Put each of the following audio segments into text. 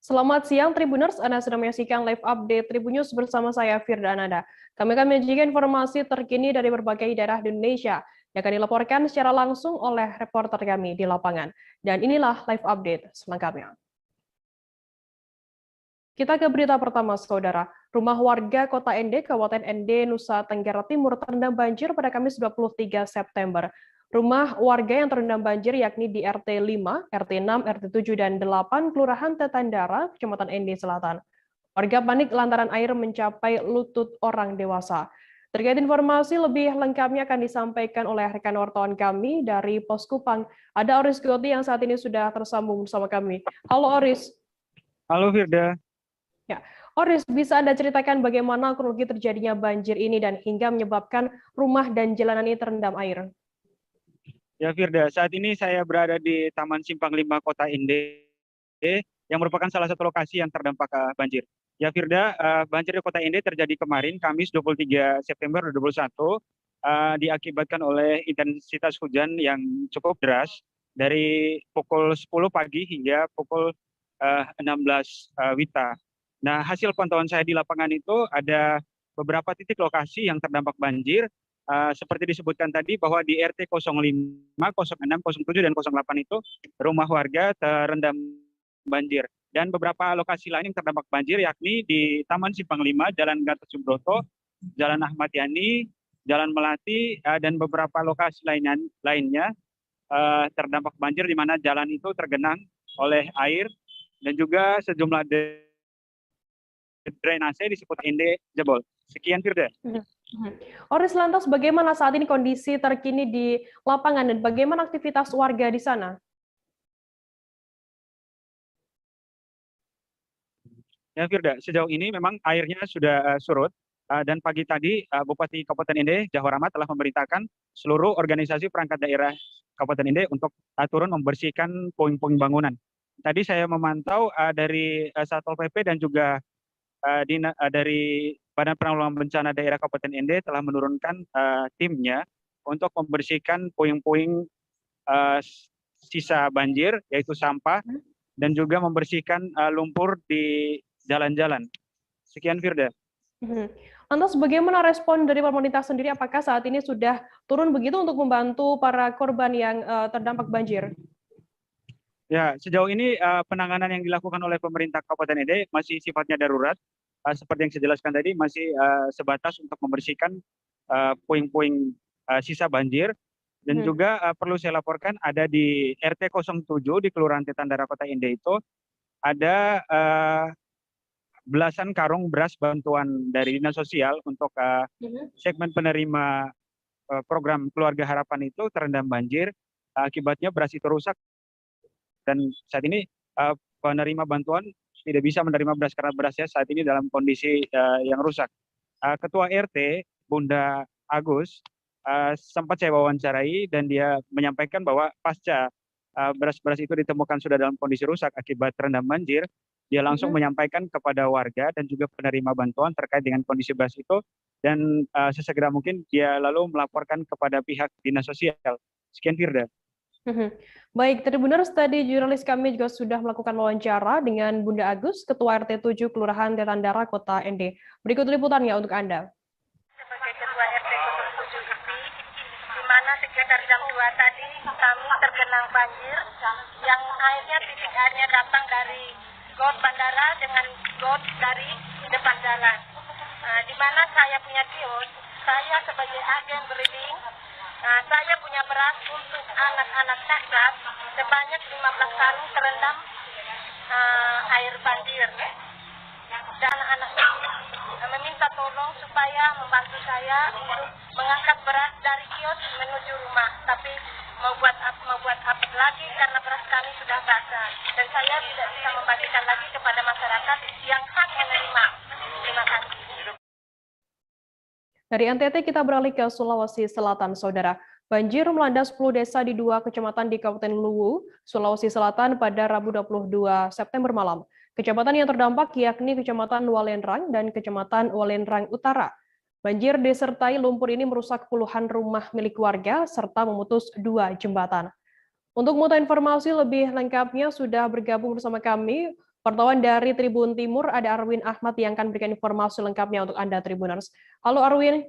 Selamat siang Tribuners, Anda sedang menyaksikan live update Tribunnews bersama saya Firda Ananda. Kami akan menyajikan informasi terkini dari berbagai daerah di Indonesia yang akan dilaporkan secara langsung oleh reporter kami di lapangan. Dan inilah live update selengkapnya. Kita ke berita pertama, Saudara. Rumah warga Kota Ende, Kabupaten Ende, Nusa Tenggara Timur terendam banjir pada Kamis 23 September. Rumah warga yang terendam banjir yakni di RT 5, RT 6, RT 7, dan 8, Kelurahan Tetandara, Kecamatan Ende Selatan. Warga panik lantaran air mencapai lutut orang dewasa. Terkait informasi lebih lengkapnya akan disampaikan oleh rekan wartawan kami dari Pos Kupang. Ada Oris Goti yang saat ini sudah tersambung bersama kami. Halo Oris. Halo Firda. Ya, Oris, bisa Anda ceritakan bagaimana kronologi terjadinya banjir ini dan hingga menyebabkan rumah dan jalanan ini terendam air? Ya Firda, saat ini saya berada di Taman Simpang 5 Kota Ende, yang merupakan salah satu lokasi yang terdampak banjir. Ya Firda, banjir di Kota Ende terjadi kemarin, Kamis 23 September 2021, diakibatkan oleh intensitas hujan yang cukup deras dari pukul 10 pagi hingga pukul 16 WITA. Nah, hasil pantauan saya di lapangan itu ada beberapa titik lokasi yang terdampak banjir, seperti disebutkan tadi bahwa di RT 05, 06, 07, dan 08 itu rumah warga terendam banjir. Dan beberapa lokasi lain yang terdampak banjir yakni di Taman Simpang 5, Jalan Gatot Subroto, Jalan Ahmad Yani, Jalan Melati, dan beberapa lokasi lainnya terdampak banjir di mana jalan itu tergenang oleh air dan juga sejumlah drainase disebut Ende jebol. Sekian Firda. Oris, lantas bagaimana saat ini kondisi terkini di lapangan dan bagaimana aktivitas warga di sana? Ya Firda, sejauh ini memang airnya sudah surut dan pagi tadi Bupati Kabupaten Ende Jahwar Ahmad telah memerintahkan seluruh organisasi perangkat daerah Kabupaten Ende untuk turun membersihkan puing-puing bangunan. Tadi saya memantau dari Satpol PP dan juga dari Badan Penanggulangan Bencana Daerah Kabupaten Ende telah menurunkan timnya untuk membersihkan puing-puing sisa banjir, yaitu sampah, dan juga membersihkan lumpur di jalan-jalan. Sekian Firda. Lantas bagaimana respon dari pemerintah sendiri? Apakah saat ini sudah turun begitu untuk membantu para korban yang terdampak banjir? Ya, sejauh ini penanganan yang dilakukan oleh pemerintah Kabupaten Ende masih sifatnya darurat. Seperti yang saya jelaskan tadi, masih sebatas untuk membersihkan puing-puing sisa banjir. Dan juga perlu saya laporkan ada di RT 07 di Kelurahan Tetandara Kota Ende itu ada belasan karung beras bantuan dari Dinas Sosial untuk segmen penerima program Keluarga Harapan itu terendam banjir. Akibatnya beras itu rusak. Dan saat ini penerima bantuan tidak bisa menerima beras karena berasnya saat ini dalam kondisi yang rusak. Ketua RT, Bunda Agus, sempat saya wawancarai dan dia menyampaikan bahwa pasca beras-beras itu ditemukan sudah dalam kondisi rusak akibat terendam banjir, dia langsung menyampaikan kepada warga dan juga penerima bantuan terkait dengan kondisi beras itu, dan sesegera mungkin dia lalu melaporkan kepada pihak Dinas Sosial. Sekian Firda. Baik, Tribuners, tadi jurnalis kami juga sudah melakukan wawancara dengan Bunda Agus, Ketua RT 7 Kelurahan Tetandara, Kota Ende. Berikut liputannya untuk Anda. Sebagai Ketua RT 07 ini, di mana sekitar jam 2 tadi kami tergenang banjir, yang airnya titik airnya datang dari got bandara dengan got dari depan jalan. Di mana saya punya kios, saya sebagai agen briefing. Saya punya beras untuk anak-anak cacat sebanyak 15 karung terendam air banjir. Dan anak-anak meminta tolong supaya membantu saya untuk mengangkat beras dari kios menuju rumah. Tapi membuat apa lagi karena beras kami sudah basah. Dan saya tidak bisa membagikan lagi kepada masyarakat yang hak menerima. Terima kasih. Dari NTT kita beralih ke Sulawesi Selatan, Saudara. Banjir melanda 10 desa di 2 kecamatan di Kabupaten Luwu, Sulawesi Selatan pada Rabu 22 September malam. Kecamatan yang terdampak yakni Kecamatan Walendrang dan Kecamatan Walendrang Utara. Banjir disertai lumpur ini merusak puluhan rumah milik warga serta memutus 2 jembatan. Untuk mengetahui informasi lebih lengkapnya sudah bergabung bersama kami Wartawan dari Tribun Timur, ada Arwin Ahmad yang akan berikan informasi lengkapnya untuk Anda Tribuners. Halo Arwin.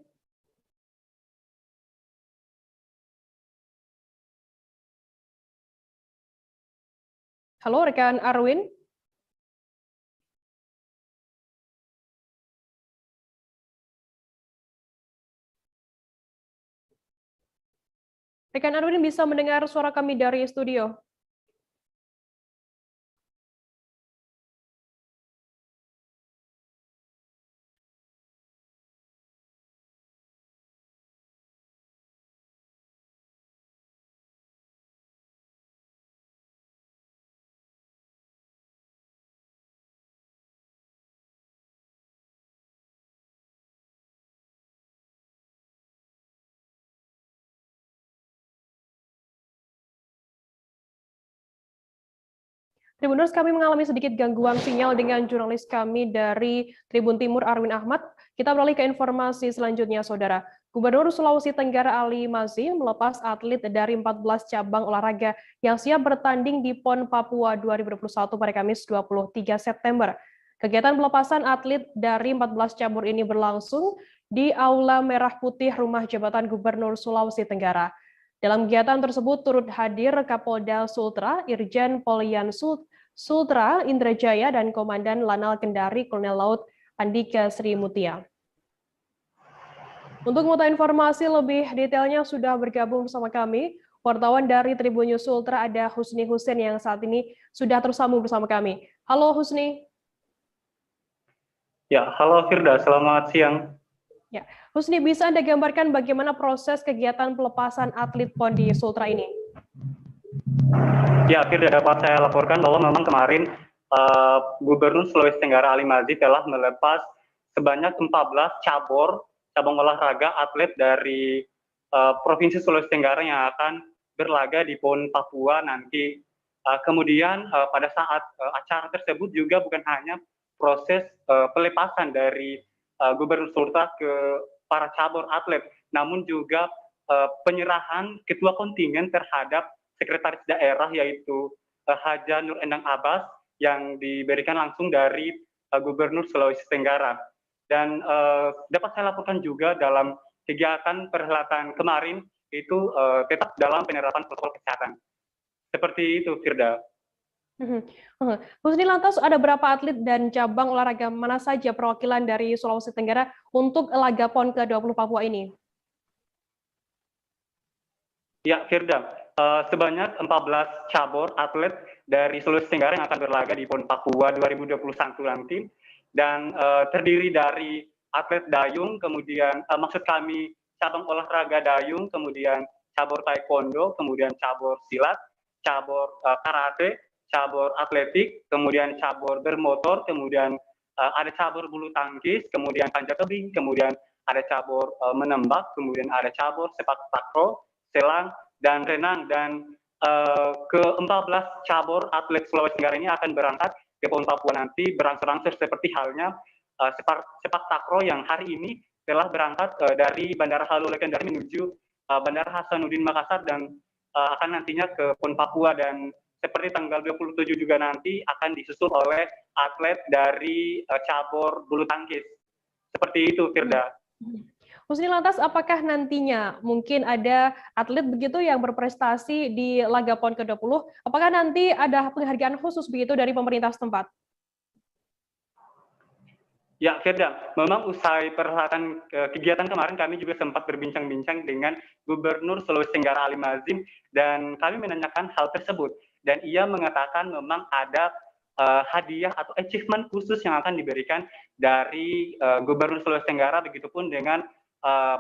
Halo rekan Arwin. Rekan Arwin bisa mendengar suara kami dari studio. Tribuners, kami mengalami sedikit gangguan sinyal dengan jurnalis kami dari Tribun Timur, Arwin Ahmad. Kita beralih ke informasi selanjutnya, Saudara. Gubernur Sulawesi Tenggara Ali Mazzi melepas atlet dari 14 cabang olahraga yang siap bertanding di PON Papua 2021 pada Kamis 23 September. Kegiatan pelepasan atlet dari 14 cabur ini berlangsung di Aula Merah Putih Rumah Jabatan Gubernur Sulawesi Tenggara. Dalam kegiatan tersebut turut hadir Kapolda Sultra, Irjen Polian Sultra Indrajaya, dan Komandan Lanal Kendari Kolonel Laut Andika Sri Mutia. Untuk mengetahui informasi lebih detailnya sudah bergabung bersama kami, wartawan dari Tribun News Sultra, ada Husni Husein yang saat ini sudah tersambung bersama kami. Halo Husni. Ya, halo Firda, selamat siang. Ya, Husni, bisa Anda gambarkan bagaimana proses kegiatan pelepasan atlet PON di Sultra ini? Ya, Firda, dapat saya laporkan bahwa memang kemarin Gubernur Sulawesi Tenggara Ali Mazzi telah melepas sebanyak 14 cabang olahraga atlet dari Provinsi Sulawesi Tenggara yang akan berlaga di PON Papua nanti. Kemudian pada saat acara tersebut juga bukan hanya proses pelepasan dari Gubernur Sultra ke para cabur atlet, namun juga penyerahan ketua kontingen terhadap sekretaris daerah yaitu Haja Nur Endang Abbas yang diberikan langsung dari Gubernur Sulawesi Tenggara. Dan dapat saya laporkan juga dalam kegiatan perhelatan kemarin itu tetap dalam penerapan protokol kesehatan. Seperti itu, Firda. Husni, lantas ada berapa atlet dan cabang olahraga mana saja perwakilan dari Sulawesi Tenggara untuk laga PON ke-20 Papua ini? Ya, Firda, sebanyak 14 cabur atlet dari Sulawesi Tenggara yang akan berlaga di PON Papua 2021 nanti, dan terdiri dari atlet dayung, kemudian maksud kami cabang olahraga dayung, kemudian cabur taekwondo, kemudian cabur silat, cabur karate, cabur atletik, kemudian cabur bermotor, kemudian ada cabur bulu tangkis, kemudian panjat tebing, kemudian ada cabur menembak, kemudian ada cabur sepak takraw, selang, dan renang. Dan ke-14 cabur atlet Sulawesi Tenggara ini akan berangkat ke PON Papua nanti berangsur-angsur seperti halnya sepak takraw yang hari ini telah berangkat dari Bandara Halu Lekendari menuju Bandara Hasanuddin Makassar dan akan nantinya ke PON Papua. Dan seperti tanggal 27 juga nanti akan disusul oleh atlet dari cabur bulu tangkis. Seperti itu, Firda. Husni, lantas apakah nantinya mungkin ada atlet begitu yang berprestasi di laga PON ke-20? Apakah nanti ada penghargaan khusus begitu dari pemerintah setempat? Ya, Firda, memang usai perhelatan kegiatan kemarin kami juga sempat berbincang-bincang dengan Gubernur Sulawesi Tenggara Ali Mazzi dan kami menanyakan hal tersebut. Dan ia mengatakan memang ada hadiah atau achievement khusus yang akan diberikan dari Gubernur Sulawesi Tenggara, begitupun dengan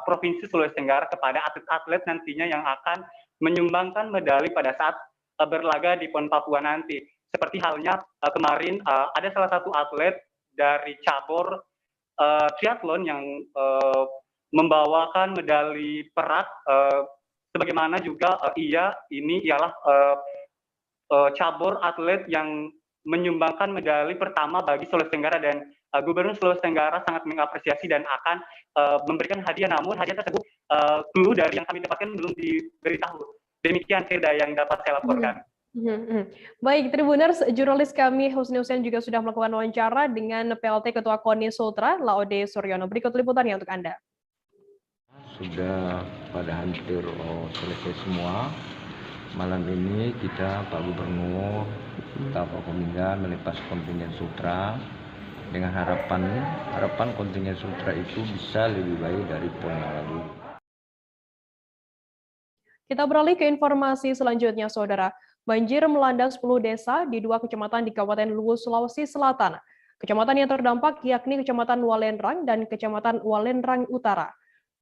Provinsi Sulawesi Tenggara kepada atlet-atlet nantinya yang akan menyumbangkan medali pada saat berlaga di PON Papua nanti. Seperti halnya kemarin ada salah satu atlet dari cabur triathlon yang membawakan medali perak, sebagaimana juga ini ialah cabur atlet yang menyumbangkan medali pertama bagi Sulawesi Tenggara, dan Gubernur Sulawesi Tenggara sangat mengapresiasi dan akan memberikan hadiah, namun hadiah tersebut clue dari yang kami dapatkan belum diberitahu. Demikian Firda yang dapat saya laporkan. Mhm, mhm. Baik, Tribuners, jurnalis kami Husni Hussein juga sudah melakukan wawancara dengan PLT Ketua KONI Sultra, Laode Suryono. Berikut liputannya untuk Anda. Sudah pada hampir selesai semua. Malam ini kita Pak Gubernur, Pak Kominda melepas kontingen Sultra dengan harapan kontingen Sultra itu bisa lebih baik dari PON yang lalu. Kita beralih ke informasi selanjutnya, Saudara. Banjir melanda 10 desa di 2 kecamatan di Kabupaten Luwu, Sulawesi Selatan. Kecamatan yang terdampak yakni Kecamatan Walendrang dan Kecamatan Walendrang Utara.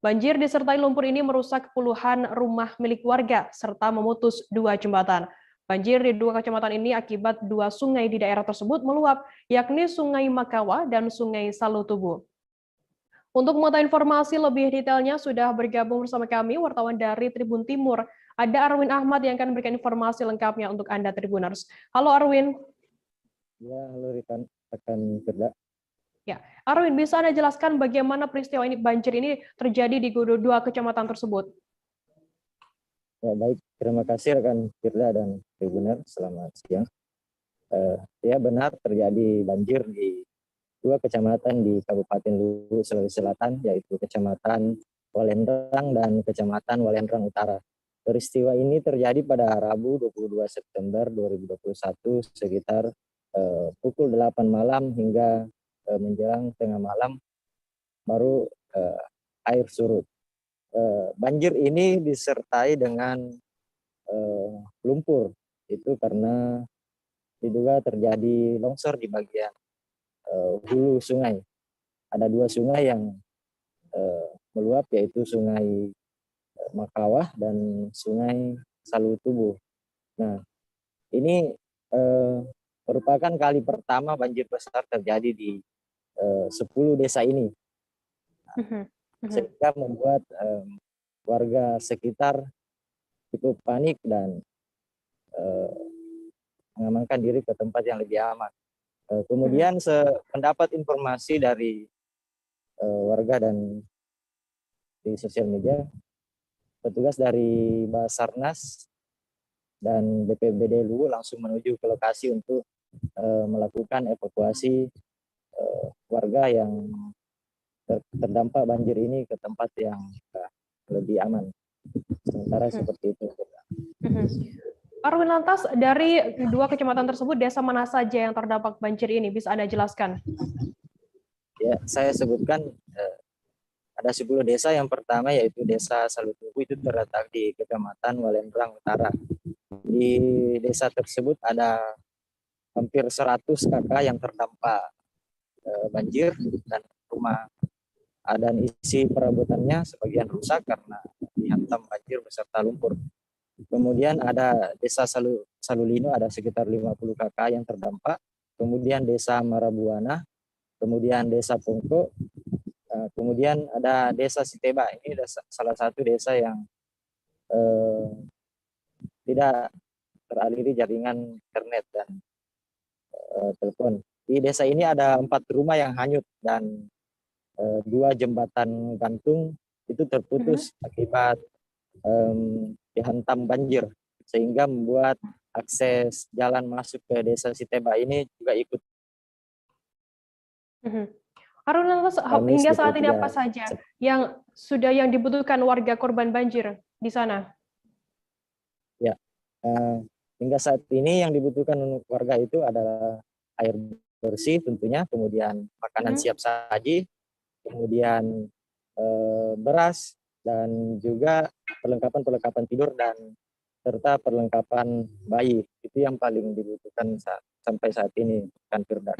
Banjir disertai lumpur ini merusak puluhan rumah milik warga serta memutus 2 jembatan. Banjir di 2 kecamatan ini akibat 2 sungai di daerah tersebut meluap, yakni Sungai Makawa dan Sungai Salutubu. Untuk mengetahui informasi lebih detailnya sudah bergabung bersama kami wartawan dari Tribun Timur. Ada Arwin Ahmad yang akan memberikan informasi lengkapnya untuk Anda Tribuners. Halo Arwin. Ya, halo rekan Firda. Ya, Arwin, bisa Anda jelaskan bagaimana peristiwa ini banjir ini terjadi di dua kecamatan tersebut? Ya, baik, terima kasih rekan Firda dan Tribuner. Selamat siang. Ya, benar terjadi banjir di 2 kecamatan di Kabupaten Luwu, Sulawesi Selatan, yaitu Kecamatan Walendrang dan Kecamatan Walendrang Utara. Peristiwa ini terjadi pada Rabu 22 September 2021 sekitar pukul 8 malam hingga menjelang tengah malam baru air surut. Banjir ini disertai dengan lumpur, itu karena diduga terjadi longsor di bagian hulu sungai. Ada 2 sungai yang meluap, yaitu Sungai Makawah dan Sungai Salutubu. Nah, ini merupakan kali pertama banjir besar terjadi di 10 desa ini, sehingga membuat warga sekitar cukup panik dan mengamankan diri ke tempat yang lebih aman. Kemudian mendapat informasi dari warga dan di sosial media, petugas dari Basarnas dan BPBD Luwu langsung menuju ke lokasi untuk melakukan evakuasi warga yang terdampak banjir ini ke tempat yang lebih aman. Sementara seperti itu. Arwin, lantas dari 2 kecamatan tersebut, desa mana saja yang terdampak banjir ini? Bisa Anda jelaskan? Ya, saya sebutkan ada 10 desa. Yang pertama yaitu Desa Salutubu, itu terletak di Kecamatan Walendrang Utara. Di desa tersebut ada hampir 100 kakak yang terdampak banjir, dan rumah dan isi perabotannya sebagian rusak karena dihantam banjir beserta lumpur. Kemudian ada Desa Salulino, ada sekitar 50 kakak yang terdampak. Kemudian Desa Marabuana, kemudian Desa Pongko, kemudian ada Desa Siteba. Ini salah satu desa yang tidak teraliri jaringan internet dan telepon. Di desa ini ada 4 rumah yang hanyut dan 2 jembatan gantung itu terputus akibat dihantam banjir, sehingga membuat akses jalan masuk ke Desa Siteba ini juga ikut. Arwin, lantas hingga saat ini apa saja yang dibutuhkan warga korban banjir di sana? Ya, hingga saat ini yang dibutuhkan untuk warga itu adalah air bersih tentunya, kemudian makanan siap saji, kemudian beras, dan juga perlengkapan tidur dan serta perlengkapan bayi. Itu yang paling dibutuhkan sampai saat ini, kan Firda.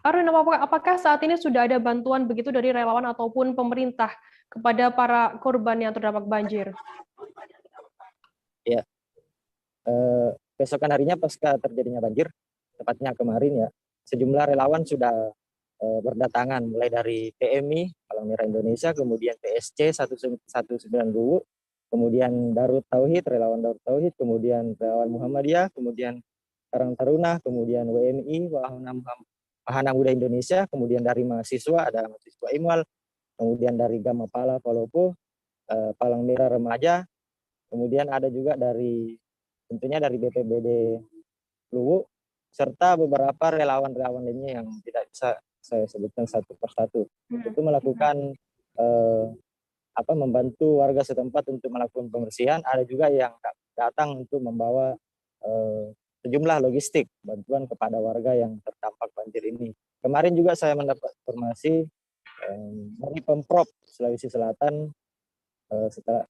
Arwin, apakah saat ini sudah ada bantuan begitu dari relawan ataupun pemerintah kepada para korban yang terdampak banjir? Ya, besokan harinya pasca terjadinya banjir, tepatnya kemarin ya, sejumlah relawan sudah berdatangan, mulai dari PMI Palang Merah Indonesia, kemudian PSC 19 Luwu, kemudian Darut Tauhid, relawan Darut Tauhid, kemudian relawan Muhammadiyah, kemudian Karang Taruna, kemudian WMI Wahana Muda Indonesia, kemudian dari mahasiswa ada mahasiswa Imwal, kemudian dari Gama Pala Palopo, Palang Merah Remaja, kemudian ada juga dari tentunya dari BPBD Luwu serta beberapa relawan-relawan lainnya yang tidak bisa saya sebutkan satu persatu. Itu melakukan membantu warga setempat untuk melakukan pembersihan. Ada juga yang datang untuk membawa sejumlah logistik bantuan kepada warga yang terdampak banjir ini. Kemarin juga saya mendapat informasi dari Pemprov Sulawesi Selatan setelah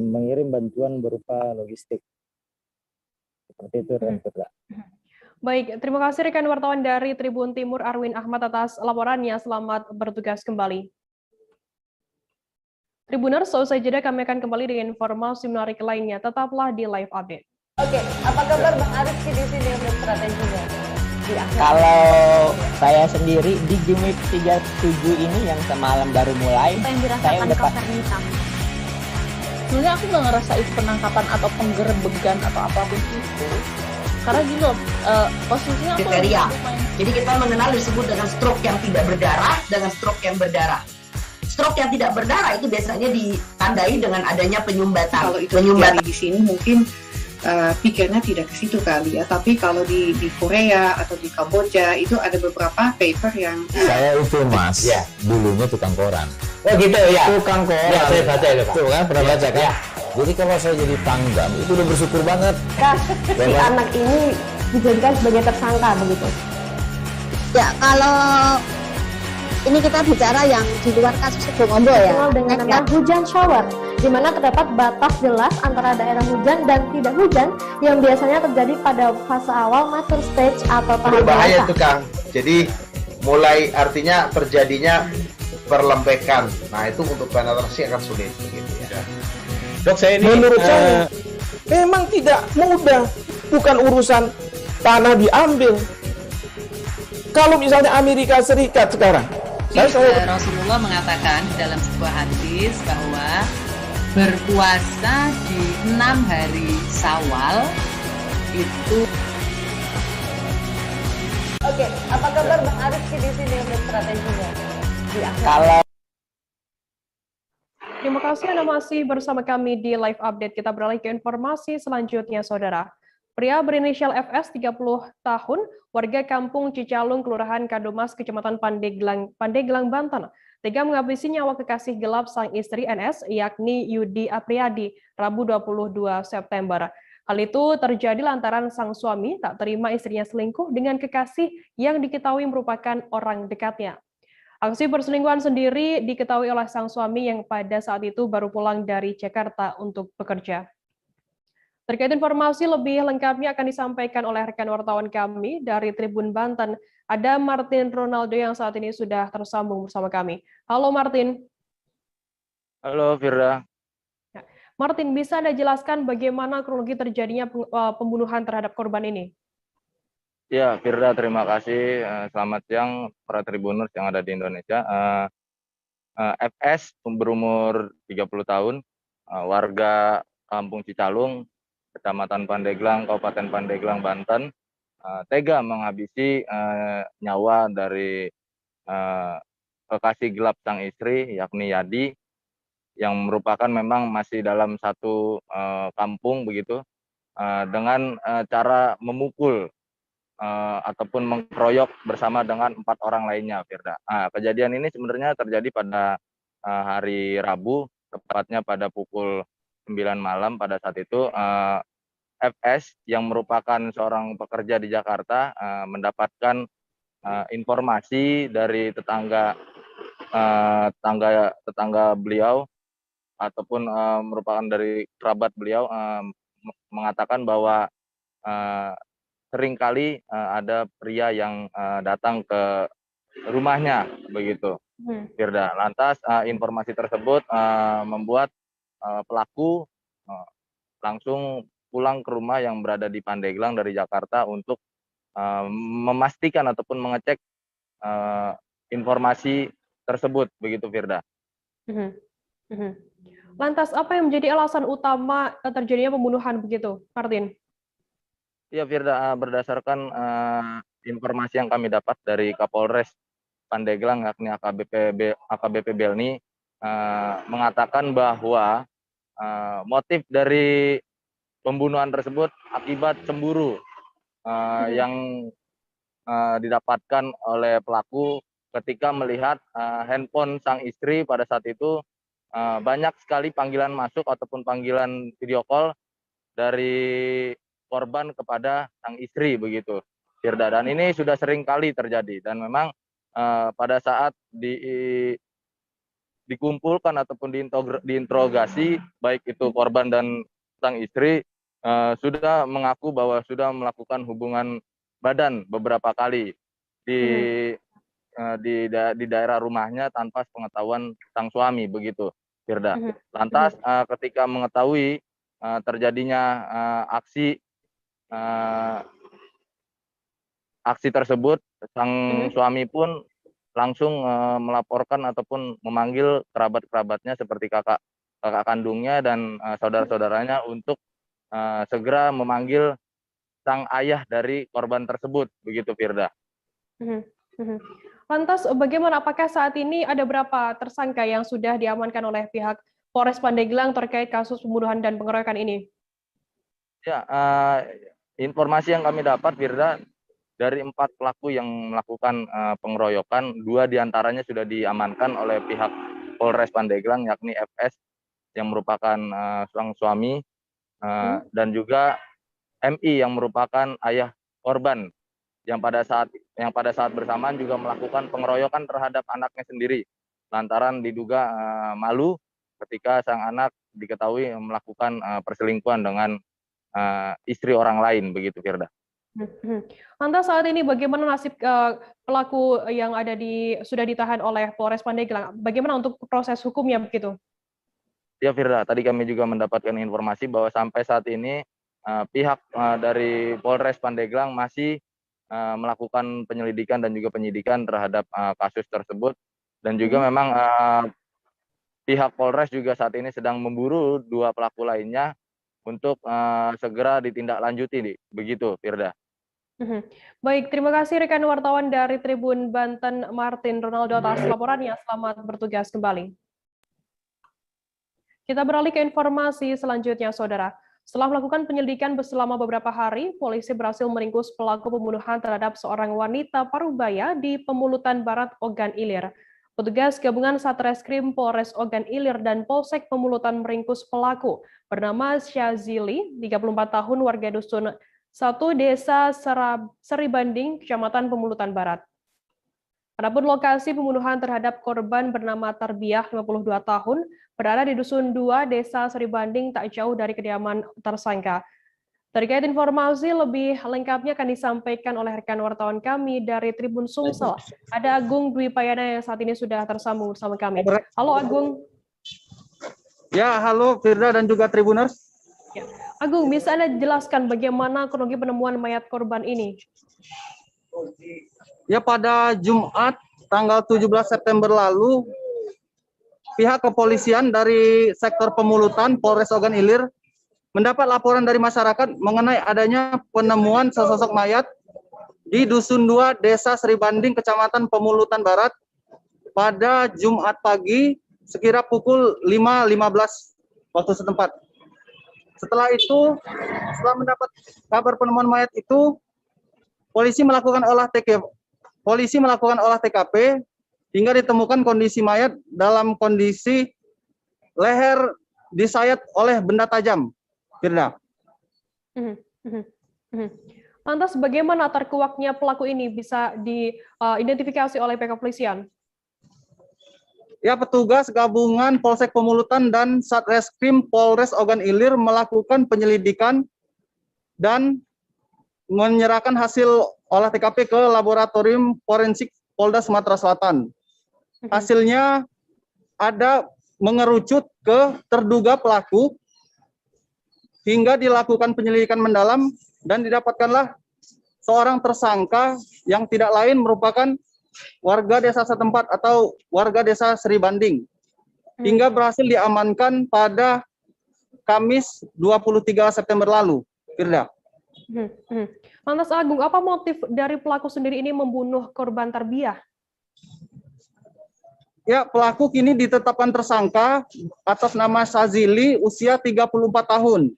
mengirim bantuan berupa logistik. Seperti itu, Renfirda. Baik, terima kasih rekan wartawan dari Tribun Timur Arwin Ahmad atas laporannya. Selamat bertugas kembali. Tribuners, selesai jeda kami akan kembali dengan informasi menarik lainnya. Tetaplah di Live Update. Oke, apa kabar Bang Arifki di sini untuk strateginya? Kalau saya sendiri di Game Week 37 ini yang semalam baru mulai, saya udah pasti hitam. Sebenarnya aku nggak ngerasa itu penangkapan atau penggerbegan atau apapun itu. Karena gini loh, posisinya aku kriteria. Jadi kita mengenal disebut dengan stroke yang tidak berdarah dengan stroke yang berdarah. Stroke yang tidak berdarah itu biasanya ditandai dengan adanya penyumbatan. Kalau itu terjadi di sini mungkin pikirnya tidak ke situ kali ya. Tapi kalau di Korea atau di Kamboja itu ada beberapa paper yang saya itu Mas, ya, dulunya tukang koran. Oh gitu ya. Tukang koran. Ya, saya baca itu Pak. Tuh kan pernah baca kan? Ya. Jadi kalau saya jadi tanggam itu udah bersyukur banget. Si anak ini dijadikan sebagai tersangka begitu. Ya, kalau ini kita bicara yang di luar kasus Bongombo ya. Dengan nama hujan shower, di mana terdapat batas jelas antara daerah hujan dan tidak hujan yang biasanya terjadi pada fase awal mature stage atau tahap berbahaya itu Kang. Jadi mulai artinya terjadinya perlembekan. Nah itu untuk penetrasi akan sulit begitu ya. Dok, saya ini menurut saya memang tidak mudah, bukan urusan tanah diambil. Kalau misalnya Amerika Serikat sekarang, Rasulullah mengatakan dalam sebuah hadis bahwa berpuasa di 6 hari Syawal itu. Oke, apa kabar Bang Arifki di sini untuk strateginya? Kalau Terima kasih Anda masih bersama kami di Live Update. Kita beralih ke informasi selanjutnya, Saudara. Pria berinisial FS 30 tahun, warga kampung Cicalung, Kelurahan Kadomas, Kecamatan Pandeglang, Banten, tega menghabisi nyawa kekasih gelap sang istri NS, yakni Yudi Apriyadi, Rabu 22 September. Hal itu terjadi lantaran sang suami tak terima istrinya selingkuh dengan kekasih yang diketahui merupakan orang dekatnya. Aksi perselingkuhan sendiri diketahui oleh sang suami yang pada saat itu baru pulang dari Jakarta untuk bekerja. Terkait informasi lebih lengkapnya akan disampaikan oleh rekan wartawan kami dari Tribun Banten. Ada Martin Ronaldo yang saat ini sudah tersambung bersama kami. Halo Martin. Halo Firda. Martin, bisa Anda jelaskan bagaimana kronologi terjadinya pembunuhan terhadap korban ini? Ya, Firda, terima kasih. Selamat siang para tribuners yang ada di Indonesia. FS berumur 30 tahun, warga Kampung Cicalung, Kecamatan Pandeglang, Kabupaten Pandeglang, Banten, tega menghabisi nyawa dari kekasih gelap sang istri, yakni Yadi, yang merupakan memang masih dalam satu kampung begitu, dengan cara memukul ataupun mengkeroyok bersama dengan 4 orang lainnya, Firda. Kejadian ini sebenarnya terjadi pada hari Rabu, tepatnya pada pukul 9 malam. Pada saat itu FS yang merupakan seorang pekerja di Jakarta mendapatkan informasi dari tetangga beliau ataupun merupakan dari kerabat beliau, mengatakan bahwa seringkali ada pria yang datang ke rumahnya begitu, Firda. Lantas informasi tersebut membuat pelaku langsung pulang ke rumah yang berada di Pandeglang dari Jakarta untuk memastikan ataupun mengecek informasi tersebut begitu, Firda. Lantas apa yang menjadi alasan utama terjadinya pembunuhan begitu, Martin? Ya, Firda, berdasarkan informasi yang kami dapat dari Kapolres Pandeglang, yakni AKBP Belni, mengatakan bahwa motif dari pembunuhan tersebut akibat cemburu yang didapatkan oleh pelaku ketika melihat handphone sang istri pada saat itu banyak sekali panggilan masuk ataupun panggilan video call dari korban kepada sang istri begitu, Firda. Dan ini sudah sering kali terjadi dan memang pada saat dikumpulkan ataupun diinterogasi baik itu korban dan sang istri sudah mengaku bahwa sudah melakukan hubungan badan beberapa kali di daerah rumahnya tanpa sepengetahuan sang suami begitu, Firda. Lantas ketika mengetahui terjadinya aksi tersebut, sang suami pun langsung melaporkan ataupun memanggil kerabat-kerabatnya seperti kakak kandungnya dan saudara-saudaranya untuk segera memanggil sang ayah dari korban tersebut, begitu, Firda. Lantas bagaimana, apakah saat ini ada berapa tersangka yang sudah diamankan oleh pihak Polres Pandeglang terkait kasus pembunuhan dan pengeroyokan ini? Ya, informasi yang kami dapat, Firda, dari 4 pelaku yang melakukan pengeroyokan, 2 diantaranya sudah diamankan oleh pihak Polres Pandeglang, yakni FS yang merupakan sang suami dan juga MI yang merupakan ayah korban yang pada saat bersamaan juga melakukan pengeroyokan terhadap anaknya sendiri lantaran diduga malu ketika sang anak diketahui melakukan perselingkuhan dengan istri orang lain, begitu, Firda. Lantas saat ini bagaimana nasib pelaku yang sudah ditahan oleh Polres Pandeglang? Bagaimana untuk proses hukumnya begitu? Ya, Firda, tadi kami juga mendapatkan informasi bahwa sampai saat ini pihak dari Polres Pandeglang masih melakukan penyelidikan dan juga penyidikan terhadap kasus tersebut, dan juga memang pihak Polres juga saat ini sedang memburu 2 pelaku lainnya untuk segera ditindaklanjuti, begitu, Firda. Baik, terima kasih rekan wartawan dari Tribun Banten, Martin Ronaldo, atas laporannya. Selamat bertugas kembali. Kita beralih ke informasi selanjutnya, Saudara. Setelah melakukan penyelidikan selama beberapa hari, polisi berhasil meringkus pelaku pembunuhan terhadap seorang wanita Parubaya di Pemulutan Barat, Ogan Ilir. Petugas gabungan Satreskrim Polres Ogan Ilir dan Polsek Pemulutan meringkus pelaku bernama Syazili, 34 tahun, warga dusun 1 Desa Seribanding, Kecamatan Pemulutan Barat. Adapun lokasi pembunuhan terhadap korban bernama Tarbiah, 52 tahun, berada di dusun 2 Desa Seribanding, tak jauh dari kediaman tersangka. Terkait informasi lebih lengkapnya akan disampaikan oleh rekan wartawan kami dari Tribun Sumsel. Ada Agung Dwi Payana yang saat ini sudah tersambung bersama kami. Halo Agung. Ya, halo Firda dan juga Tribuners. Ya. Agung, bisa Anda jelaskan bagaimana kronologi penemuan mayat korban ini? Ya, pada Jumat tanggal 17 September lalu, pihak kepolisian dari sektor Pemulutan Polres Ogan Ilir mendapat laporan dari masyarakat mengenai adanya penemuan sesosok mayat di Dusun 2 Desa Seribanding, Kecamatan Pemulutan Barat pada Jumat pagi sekira pukul 5.15 waktu setempat. Setelah itu, setelah mendapat kabar penemuan mayat itu, polisi melakukan olah TKP hingga ditemukan kondisi mayat dalam kondisi leher disayat oleh benda tajam. Firda. Lantas bagaimana terkuaknya pelaku ini bisa diidentifikasi oleh pihak kepolisian? Ya, petugas gabungan Polsek Pemulutan dan Satreskrim Polres Ogan Ilir melakukan penyelidikan dan menyerahkan hasil olah TKP ke Laboratorium Forensik Polda Sumatera Selatan. Hasilnya ada mengerucut ke terduga pelaku hingga dilakukan penyelidikan mendalam dan didapatkanlah seorang tersangka yang tidak lain merupakan warga desa setempat atau warga desa Seribanding, hingga berhasil diamankan pada Kamis 23 September lalu. Firda. Lantas Agung, apa motif dari pelaku sendiri ini membunuh korban Tarbiah? Ya, pelaku kini ditetapkan tersangka atas nama Syazili, usia 34 tahun.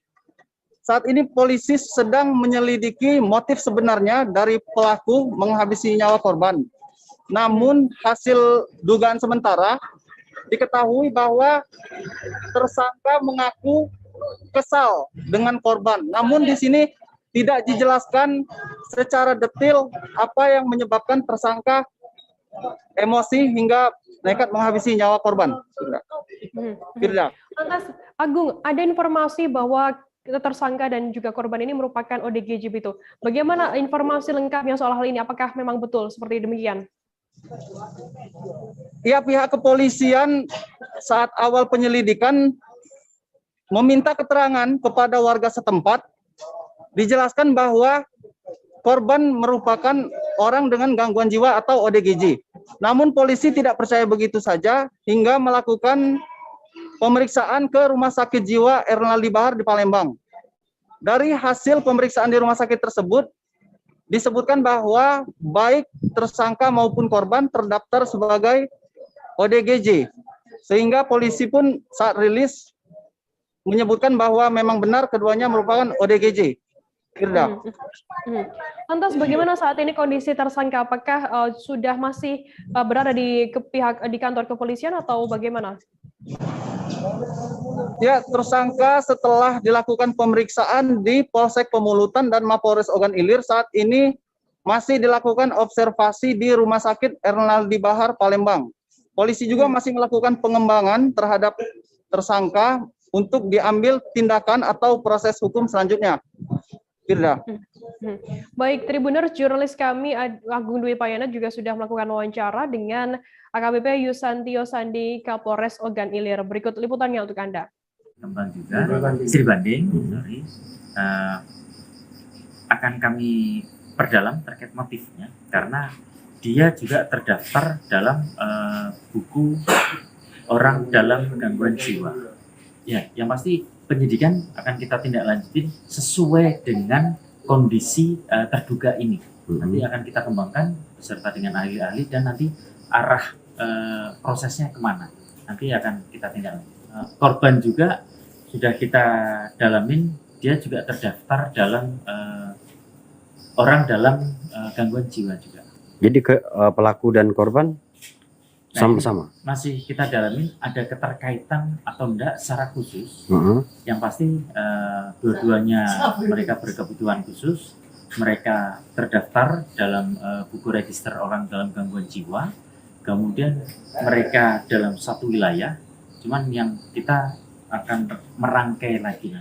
saat ini polisi sedang menyelidiki motif sebenarnya dari pelaku menghabisi nyawa korban. Namun hasil dugaan sementara diketahui bahwa tersangka mengaku kesal dengan korban. Namun di sini tidak dijelaskan secara detail apa yang menyebabkan tersangka emosi hingga nekat menghabisi nyawa korban. Firda. Lantas, Agung, ada informasi bahwa tersangka dan juga korban ini merupakan ODGJ itu. Bagaimana informasi lengkapnya soal hal ini? Apakah memang betul seperti demikian? Ya, pihak kepolisian saat awal penyelidikan meminta keterangan kepada warga setempat, dijelaskan bahwa korban merupakan orang dengan gangguan jiwa atau ODGJ. Namun polisi tidak percaya begitu saja hingga melakukan pemeriksaan ke Rumah Sakit Jiwa Ernaldi Bahar di Palembang. Dari hasil pemeriksaan di rumah sakit tersebut, disebutkan bahwa baik tersangka maupun korban terdaftar sebagai ODGJ. Sehingga polisi pun saat rilis menyebutkan bahwa memang benar keduanya merupakan ODGJ. Firda. Lantas bagaimana saat ini kondisi tersangka? Apakah sudah masih berada di kantor kepolisian atau bagaimana? Ya, tersangka setelah dilakukan pemeriksaan di Polsek Pemulutan dan Mapolres Ogan Ilir saat ini masih dilakukan observasi di Rumah Sakit Ernaldi Bahar Palembang. Polisi juga masih melakukan pengembangan terhadap tersangka untuk diambil tindakan atau proses hukum selanjutnya. Firda. Baik, Tribuners, jurnalis kami Agung Dwi Payana juga sudah melakukan wawancara dengan AKBP Yusantio Sandi Kapolres Ogan Ilir. Berikut liputannya untuk Anda. Kembang juga, istri banding, akan kami perdalam terkait motifnya, karena dia juga terdaftar dalam buku orang dalam gangguan jiwa. Ya, yang pasti penyidikan akan kita tindak lanjutin sesuai dengan kondisi terduga ini. Nanti akan kita kembangkan beserta dengan ahli-ahli dan nanti arah prosesnya kemana. Nanti akan kita tindak lanjutin. Korban juga sudah kita dalamin, dia juga terdaftar dalam orang dalam gangguan jiwa juga. Jadi pelaku dan korban sama-sama? Masih kita dalamin ada keterkaitan atau enggak secara khusus. Yang pasti dua-duanya mereka berkebutuhan khusus, mereka terdaftar dalam buku register orang dalam gangguan jiwa, kemudian mereka dalam satu wilayah, cuman yang kita akan merangkai lagi.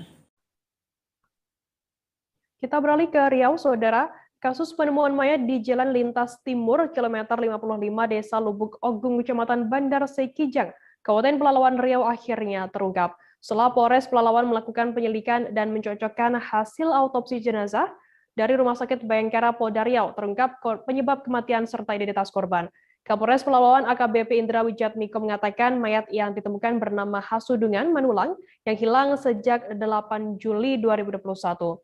Kita beralih ke Riau, Saudara. Kasus penemuan mayat di Jalan Lintas Timur, kilometer 55, Desa Lubuk Ogung, Kecamatan Bandar Sekijang, Kabupaten Pelalawan Riau akhirnya terungkap. Setelah Polres Pelalawan melakukan penyelidikan dan mencocokkan hasil autopsi jenazah dari Rumah Sakit Bayangkara Polda Riau, terungkap penyebab kematian serta identitas korban. Kapolres Pelalawan AKBP Indra Wijatmiko mengatakan mayat yang ditemukan bernama Hasudungan Manulang yang hilang sejak 8 Juli 2021.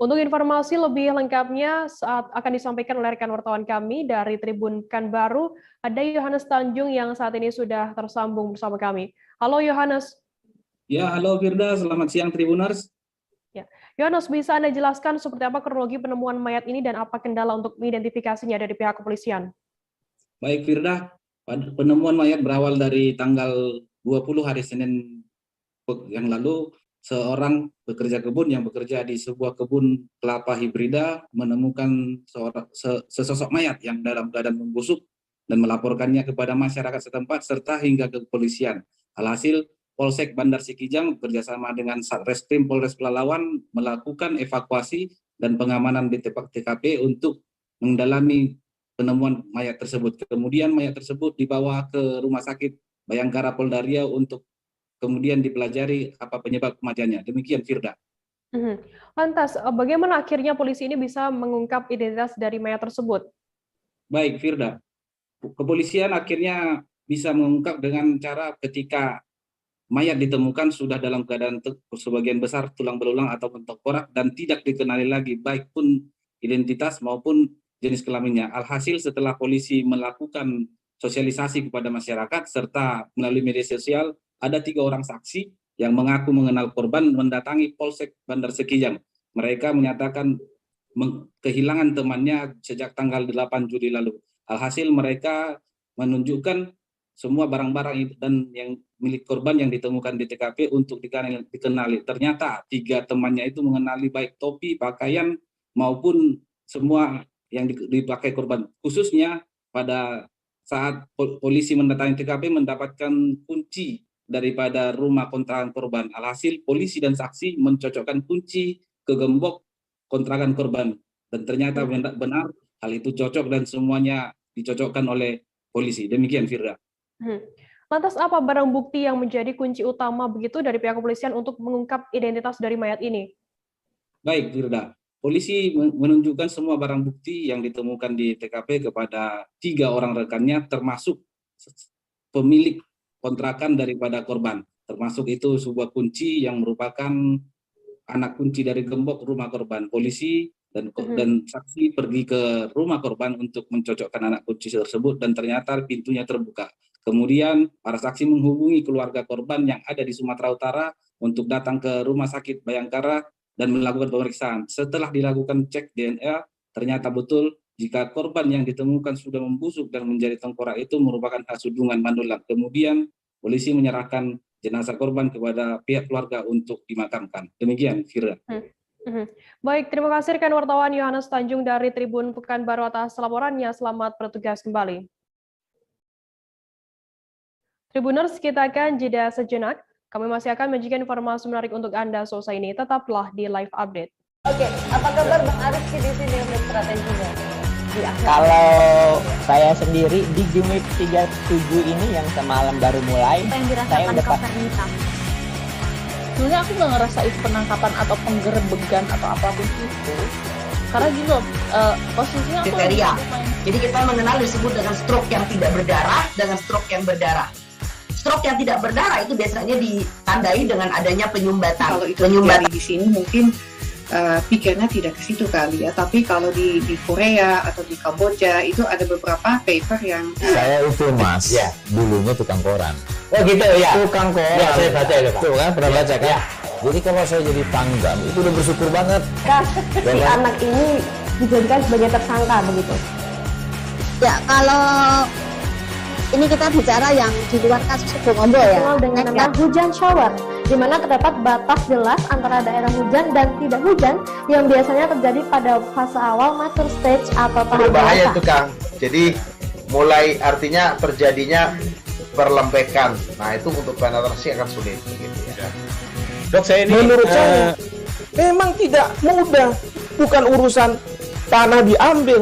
Untuk informasi lebih lengkapnya saat akan disampaikan oleh rekan wartawan kami dari Tribun Pekanbaru, ada Yohanes Tanjung yang saat ini sudah tersambung bersama kami. Halo Yohanes. Ya, halo Firda, selamat siang Tribuners. Ya, Yohanes, bisa Anda jelaskan seperti apa kronologi penemuan mayat ini dan apa kendala untuk mengidentifikasinya dari pihak kepolisian? Baik Firda, penemuan mayat berawal dari tanggal 20 hari Senin yang lalu. Seorang pekerja kebun yang bekerja di sebuah kebun kelapa hibrida menemukan sesosok mayat yang dalam keadaan membusuk dan melaporkannya kepada masyarakat setempat serta hingga ke kepolisian. Alhasil, Polsek Bandar Sekijang bekerjasama dengan Satreskrim Polres Pelalawan melakukan evakuasi dan pengamanan di TKP untuk mendalami penemuan mayat tersebut. Kemudian mayat tersebut dibawa ke Rumah Sakit Bayangkara Polda Riau untuk kemudian dipelajari apa penyebab kematiannya. Demikian Firda. Lantas, bagaimana akhirnya polisi ini bisa mengungkap identitas dari mayat tersebut? Baik Firda, kepolisian akhirnya bisa mengungkap dengan cara ketika mayat ditemukan sudah dalam keadaan sebagian besar tulang belulang ataupun tengkorak dan tidak dikenali lagi baik pun identitas maupun jenis kelaminnya. Alhasil setelah polisi melakukan sosialisasi kepada masyarakat serta melalui media sosial, ada 3 orang saksi yang mengaku mengenal korban mendatangi Polsek Bandar Sekijang. Mereka menyatakan kehilangan temannya sejak tanggal 8 Juli lalu. Alhasil mereka menunjukkan semua barang-barang dan yang milik korban yang ditemukan di TKP untuk dikenali. Ternyata 3 temannya itu mengenali baik topi, pakaian maupun semua yang dipakai korban. Khususnya pada saat polisi mendatangi TKP mendapatkan kunci daripada rumah kontrakan korban. Alhasil polisi dan saksi mencocokkan kunci ke gembok kontrakan korban. Dan ternyata benar hal itu cocok dan semuanya dicocokkan oleh polisi. Demikian, Firda. Lantas apa barang bukti yang menjadi kunci utama begitu dari pihak kepolisian untuk mengungkap identitas dari mayat ini? Baik, Firda. Polisi menunjukkan semua barang bukti yang ditemukan di TKP kepada 3 orang rekannya, termasuk pemilik kontrakan daripada korban. Termasuk itu sebuah kunci yang merupakan anak kunci dari gembok rumah korban. Polisi dan saksi pergi ke rumah korban untuk mencocokkan anak kunci tersebut dan ternyata pintunya terbuka. Kemudian para saksi menghubungi keluarga korban yang ada di Sumatera Utara untuk datang ke Rumah Sakit Bayangkara dan melakukan pemeriksaan. Setelah dilakukan cek DNA, ternyata betul jika korban yang ditemukan sudah membusuk dan menjadi tengkorak itu merupakan hasil hubungan manulang. Kemudian polisi menyerahkan jenazah korban kepada pihak keluarga untuk dimakamkan. Demikian, Firda. Baik, terima kasih rekan wartawan Yohanes Tanjung dari Tribun Pekanbaru atas laporannya. Selamat bertugas kembali. Tribuners, kita akan jeda sejenak. Kami masih akan menyajikan informasi menarik untuk Anda selesai ini. Tetaplah di live update. Oke, apa kabar Bang Arief di sini untuk strateginya? Kalau saya sendiri di Game Week 37 ini yang semalam baru mulai, saya udah hitam. Sebenarnya aku nggak ngerasa itu penangkapan atau penggerebegan atau apapun itu. Karena gini loh, posisinya aku kriteria. Jadi kita mengenal disebut dengan stroke yang tidak berdarah dengan stroke yang berdarah. Stroke yang tidak berdarah itu biasanya ditandai dengan adanya penyumbatan. Kalau itu terjadi di sini mungkin pikirnya tidak ke situ kali ya. Tapi kalau di Korea atau di Kamboja itu ada beberapa paper yang saya itu Mas, dulunya tukang koran. Oh gitu ya. Tukang koran. Ya, saya baca itu, Pak. Tuh kan pernah baca kan? Jadi kalau saya jadi pangdam itu udah bersyukur banget. Si anak ini dijadikan sebagai tersangka begitu. Ya, kalau ini kita bicara yang di luar kasus Bongombo ya. Dikenal dengan nama hujan shower, di mana terdapat batas jelas antara daerah hujan dan tidak hujan yang biasanya terjadi pada fase awal mature stage atau tahap bahaya dewasa. itu Kang. Jadi mulai artinya terjadinya perlempekan. Nah itu untuk penetrasi akan sulit. Gitu ya. Dok, saya ini menurut saya memang tidak mudah, bukan urusan tanah diambil.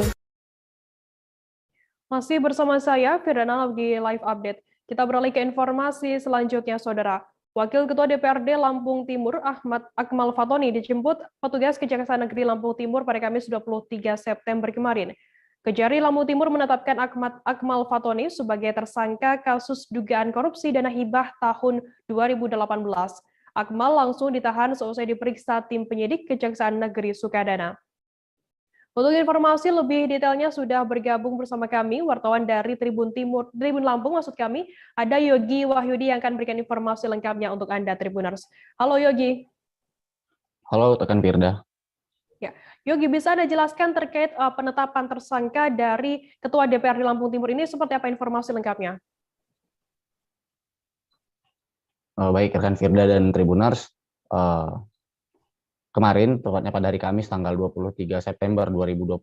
Masih bersama saya, Firdana di Live Update. Kita beralih ke informasi selanjutnya, Saudara. Wakil Ketua DPRD Lampung Timur, Ahmad Akmal Fatoni, dijemput petugas Kejaksaan Negeri Lampung Timur pada Kamis 23 September kemarin. Kejari Lampung Timur menetapkan Ahmad Akmal Fatoni sebagai tersangka kasus dugaan korupsi dana hibah tahun 2018. Akmal langsung ditahan seusai diperiksa tim penyidik Kejaksaan Negeri Sukadana. Untuk informasi lebih detailnya sudah bergabung bersama kami wartawan dari Tribun Lampung maksud kami, ada Yogi Wahyudi yang akan berikan informasi lengkapnya untuk Anda Tribuners. Halo Yogi. Halo rekan Firda. Ya, Yogi, bisa Anda jelaskan terkait penetapan tersangka dari Ketua DPRD Lampung Timur ini seperti apa informasi lengkapnya? Baik rekan Firda dan Tribuners. Kemarin, tepatnya pada hari Kamis tanggal 23 September 2021,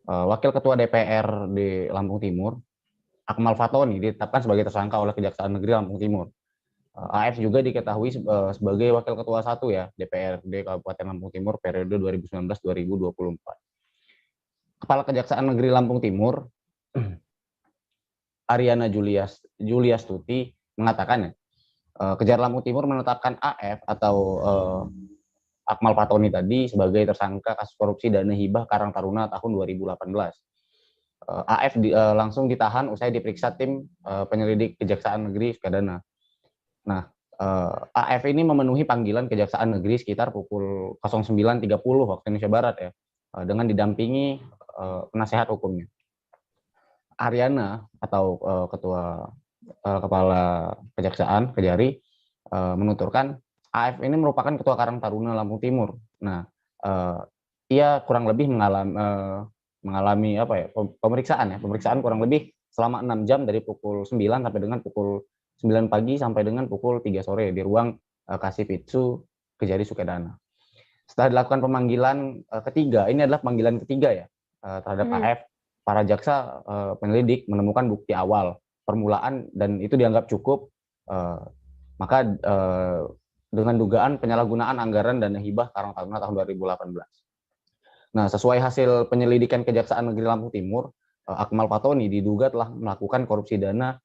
Wakil Ketua DPR di Lampung Timur, Akmal Fatoni, ditetapkan sebagai tersangka oleh Kejaksaan Negeri Lampung Timur. AF juga diketahui sebagai Wakil Ketua 1 ya, DPRD Kabupaten Lampung Timur periode 2019-2024. Kepala Kejaksaan Negeri Lampung Timur, Ariana Juliastuti, mengatakan Kejar Lampung Timur menetapkan AF atau Akmal Fatoni tadi sebagai tersangka kasus korupsi dana hibah Karang Taruna tahun 2018. AF langsung ditahan usai diperiksa tim penyelidik Kejaksaan Negeri Sukadana. Nah, AF ini memenuhi panggilan Kejaksaan Negeri sekitar pukul 09.30 waktu Indonesia Barat ya, dengan didampingi penasehat hukumnya. Ariana atau Kepala Kejaksaan Kejari menuturkan AF ini merupakan Ketua Karang Taruna Lampung Timur. Nah, ia kurang lebih mengalami pemeriksaan kurang lebih selama 6 jam dari pukul 9 sampai dengan pukul 9 pagi sampai dengan pukul 3 sore di ruang Kasipitsu Kejari Sukedana. Setelah dilakukan pemanggilan ketiga, ini adalah pemanggilan ketiga ya terhadap AF, para jaksa penyelidik menemukan bukti awal permulaan dan itu dianggap cukup, maka dengan dugaan penyalahgunaan anggaran dana hibah Karang Taruna tahun 2018. Nah, sesuai hasil penyelidikan Kejaksaan Negeri Lampung Timur, Akmal Fatoni diduga telah melakukan korupsi dana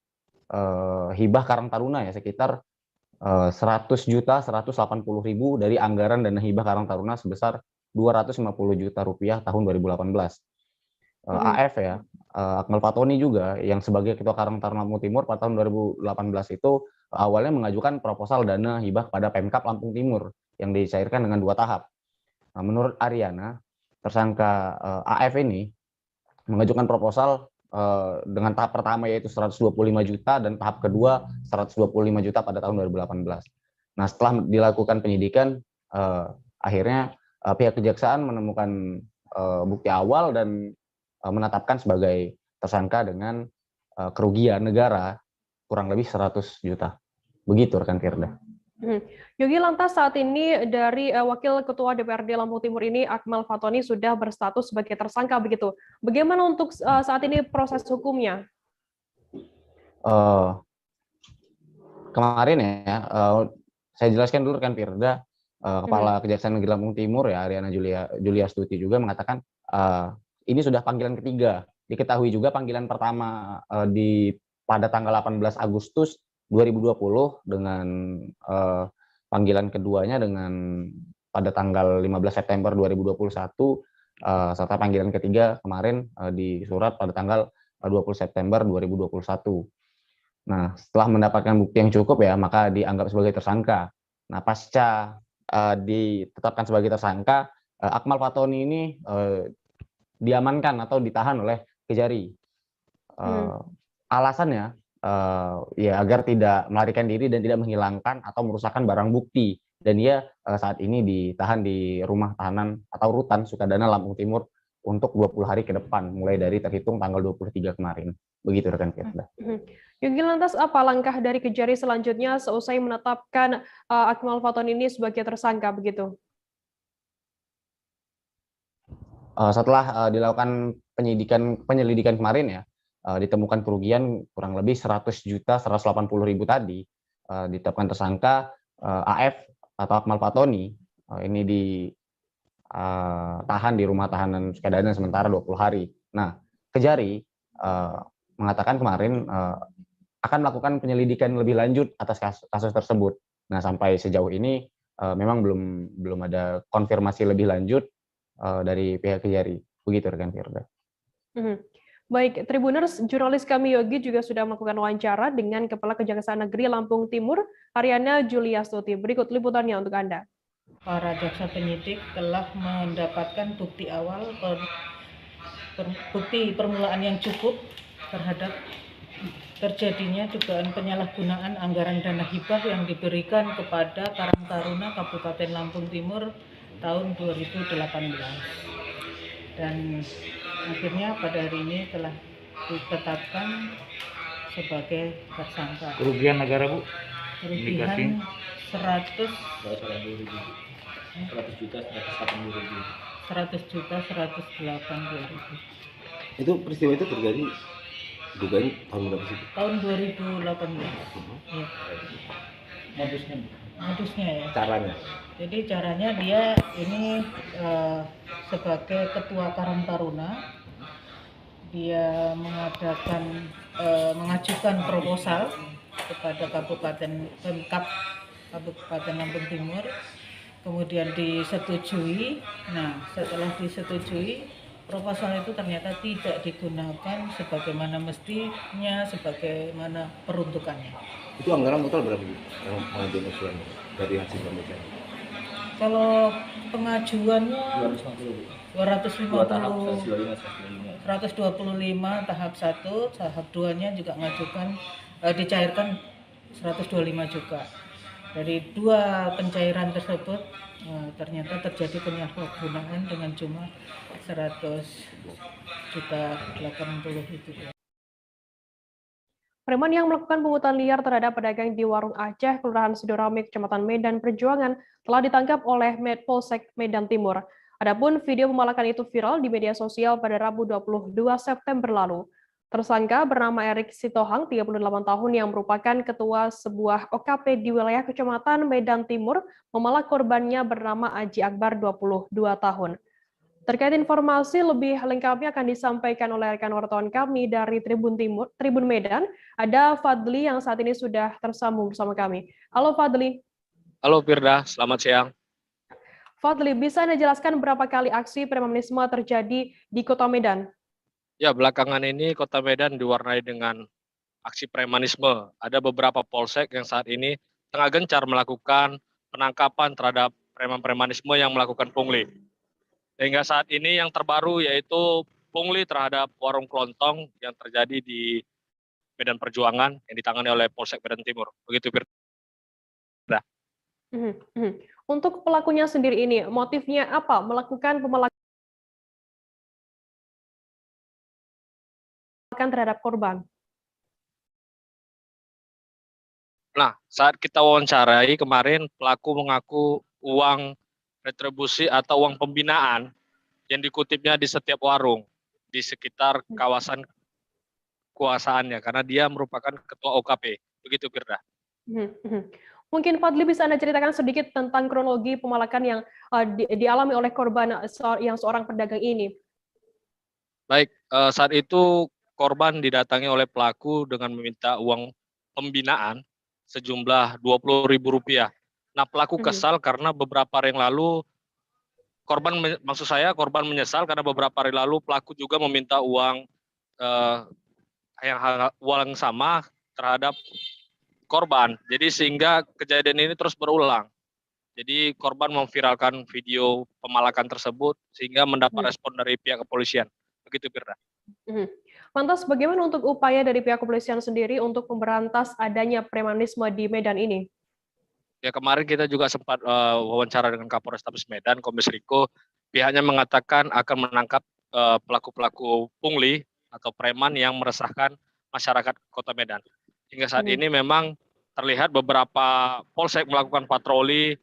hibah Karang Taruna ya sekitar 100.180.000 dari anggaran dana hibah Karang Taruna sebesar 250 juta rupiah tahun 2018. AF ya, Akmal Fatoni juga yang sebagai Ketua Karang Taruna Lampung Timur pada tahun 2018 itu awalnya mengajukan proposal dana hibah pada Pemkab Lampung Timur yang dicairkan dengan 2 tahap. Nah, menurut Ariana, tersangka AF ini mengajukan proposal dengan tahap pertama yaitu 125 juta dan tahap kedua 125 juta pada tahun 2018. Nah, setelah dilakukan penyidikan, akhirnya pihak kejaksaan menemukan bukti awal dan menetapkan sebagai tersangka dengan kerugian negara kurang lebih 100 juta. Begitu rekan Firda. Yogi, lantas saat ini dari Wakil Ketua DPRD Lampung Timur ini, Akmal Fatoni sudah berstatus sebagai tersangka begitu. Bagaimana untuk saat ini proses hukumnya? Kemarin ya, saya jelaskan dulu rekan Firda, Kepala Kejaksaan Negeri Lampung Timur ya, Ariana Julia Stuti juga mengatakan ini sudah panggilan ketiga. Diketahui juga panggilan pertama pada tanggal 18 Agustus 2020 dengan panggilan keduanya dengan pada tanggal 15 September 2021 serta panggilan ketiga kemarin di surat pada tanggal 20 September 2021. Nah, setelah mendapatkan bukti yang cukup ya, maka dianggap sebagai tersangka. Nah, pasca ditetapkan sebagai tersangka, Akmal Fatoni ini diamankan atau ditahan oleh Kejari. Alasannya ya agar tidak melarikan diri dan tidak menghilangkan atau merusakkan barang bukti, dan dia saat ini ditahan di rumah tahanan atau rutan Sukadana Lampung Timur untuk 20 hari ke depan mulai dari terhitung tanggal 23 kemarin. Begitu rekan Firda. Yogi, lantas apa langkah dari Kejari selanjutnya seusai menetapkan Akmal Fatoni ini sebagai tersangka begitu? Setelah dilakukan penyelidikan kemarin ya, ditemukan kerugian kurang lebih 100.180.000 tadi, ditetapkan tersangka AF atau Akmal Fatoni ini ditahan di rumah tahanan Sukadana sementara 20 hari. Nah, Kejari mengatakan kemarin akan melakukan penyelidikan lebih lanjut atas kasus tersebut. Nah, sampai sejauh ini memang belum ada konfirmasi lebih lanjut dari pihak Kejari. Begitu rekan Firda. Baik, Tribuners, jurnalis kami Yogi juga sudah melakukan wawancara dengan Kepala Kejaksaan Negeri Lampung Timur, Ariana Julia Stuti. Berikut liputannya untuk Anda. Para jaksa penyidik telah mendapatkan bukti awal, bukti permulaan yang cukup terhadap terjadinya dugaan penyalahgunaan anggaran dana hibah yang diberikan kepada Karang Taruna Kabupaten Lampung Timur tahun 2018. Dan akhirnya pada hari ini telah ditetapkan sebagai tersangka. Kerugian negara, Bu? Kerugian 100 juta 180.000. Itu peristiwa itu terjadi dugaan tahun berapa sih? Tahun 2018. Ya. Modusnya ya. Caranya. Jadi caranya dia ini sebagai Ketua Karang Taruna, dia mengajukan proposal kepada Pemkab Kabupaten Lampung Timur, kemudian disetujui. Nah, setelah disetujui, proposal itu ternyata tidak digunakan sebagaimana mestinya, sebagaimana peruntukannya. Itu anggaran total berapa yang mengajukan usulan dari hasil pemeriksaan? Kalau pengajuannya 225 tahap 1, tahap 2-nya juga mengajukan dicairkan 125 juga. Dari 2 pencairan tersebut ternyata terjadi penyalahgunaan dengan jumlah 100.080.000 itu. Preman yang melakukan pungutan liar terhadap pedagang di Warung Aceh, Kelurahan Sidoarjo, Kecamatan Medan Perjuangan, telah ditangkap oleh Polsek Medan Timur. Adapun video pemalakan itu viral di media sosial pada Rabu 22 September lalu. Tersangka bernama Erik Sitohang, 38 tahun, yang merupakan ketua sebuah OKP di wilayah Kecamatan Medan Timur, memalak korbannya bernama Aji Akbar, 22 tahun. Terkait informasi lebih lengkapnya akan disampaikan oleh rekan wartawan kami dari Tribun Medan, ada Fadli yang saat ini sudah tersambung bersama kami. Halo Fadli. Halo Firda, selamat siang. Fadli, bisa Anda jelaskan berapa kali aksi premanisme terjadi di Kota Medan? Ya, belakangan ini Kota Medan diwarnai dengan aksi premanisme. Ada beberapa polsek yang saat ini tengah gencar melakukan penangkapan terhadap preman-premanisme yang melakukan pungli. Hingga saat ini yang terbaru yaitu pungli terhadap warung kelontong yang terjadi di Medan Perjuangan yang ditangani oleh Polsek Medan Timur. Begitu, Firda. Untuk pelakunya sendiri ini, motifnya apa melakukan pemalakan terhadap korban? Nah, saat kita wawancarai kemarin, pelaku mengaku uang retribusi atau uang pembinaan yang dikutipnya di setiap warung di sekitar kawasan kuasaannya, karena dia merupakan ketua OKP. Begitu, Firda. Mungkin Fadli bisa Anda ceritakan sedikit tentang kronologi pemalakan yang dialami oleh korban yang seorang pedagang ini. Baik, saat itu korban didatangi oleh pelaku dengan meminta uang pembinaan sejumlah Rp20.000. Nah, pelaku kesal karena beberapa hari yang lalu korban menyesal karena beberapa hari lalu pelaku juga meminta uang yang sama terhadap korban. Jadi sehingga kejadian ini terus berulang. Jadi korban memviralkan video pemalakan tersebut sehingga mendapat respon dari pihak kepolisian. Begitu, Firda. Lantas bagaimana untuk upaya dari pihak kepolisian sendiri untuk memberantas adanya premanisme di Medan ini? Ya, kemarin kita juga sempat wawancara dengan Kapolrestabes Medan, Kombes Riko. Pihaknya mengatakan akan menangkap pelaku-pelaku pungli atau preman yang meresahkan masyarakat Kota Medan. Hingga saat ini memang terlihat beberapa polsek melakukan patroli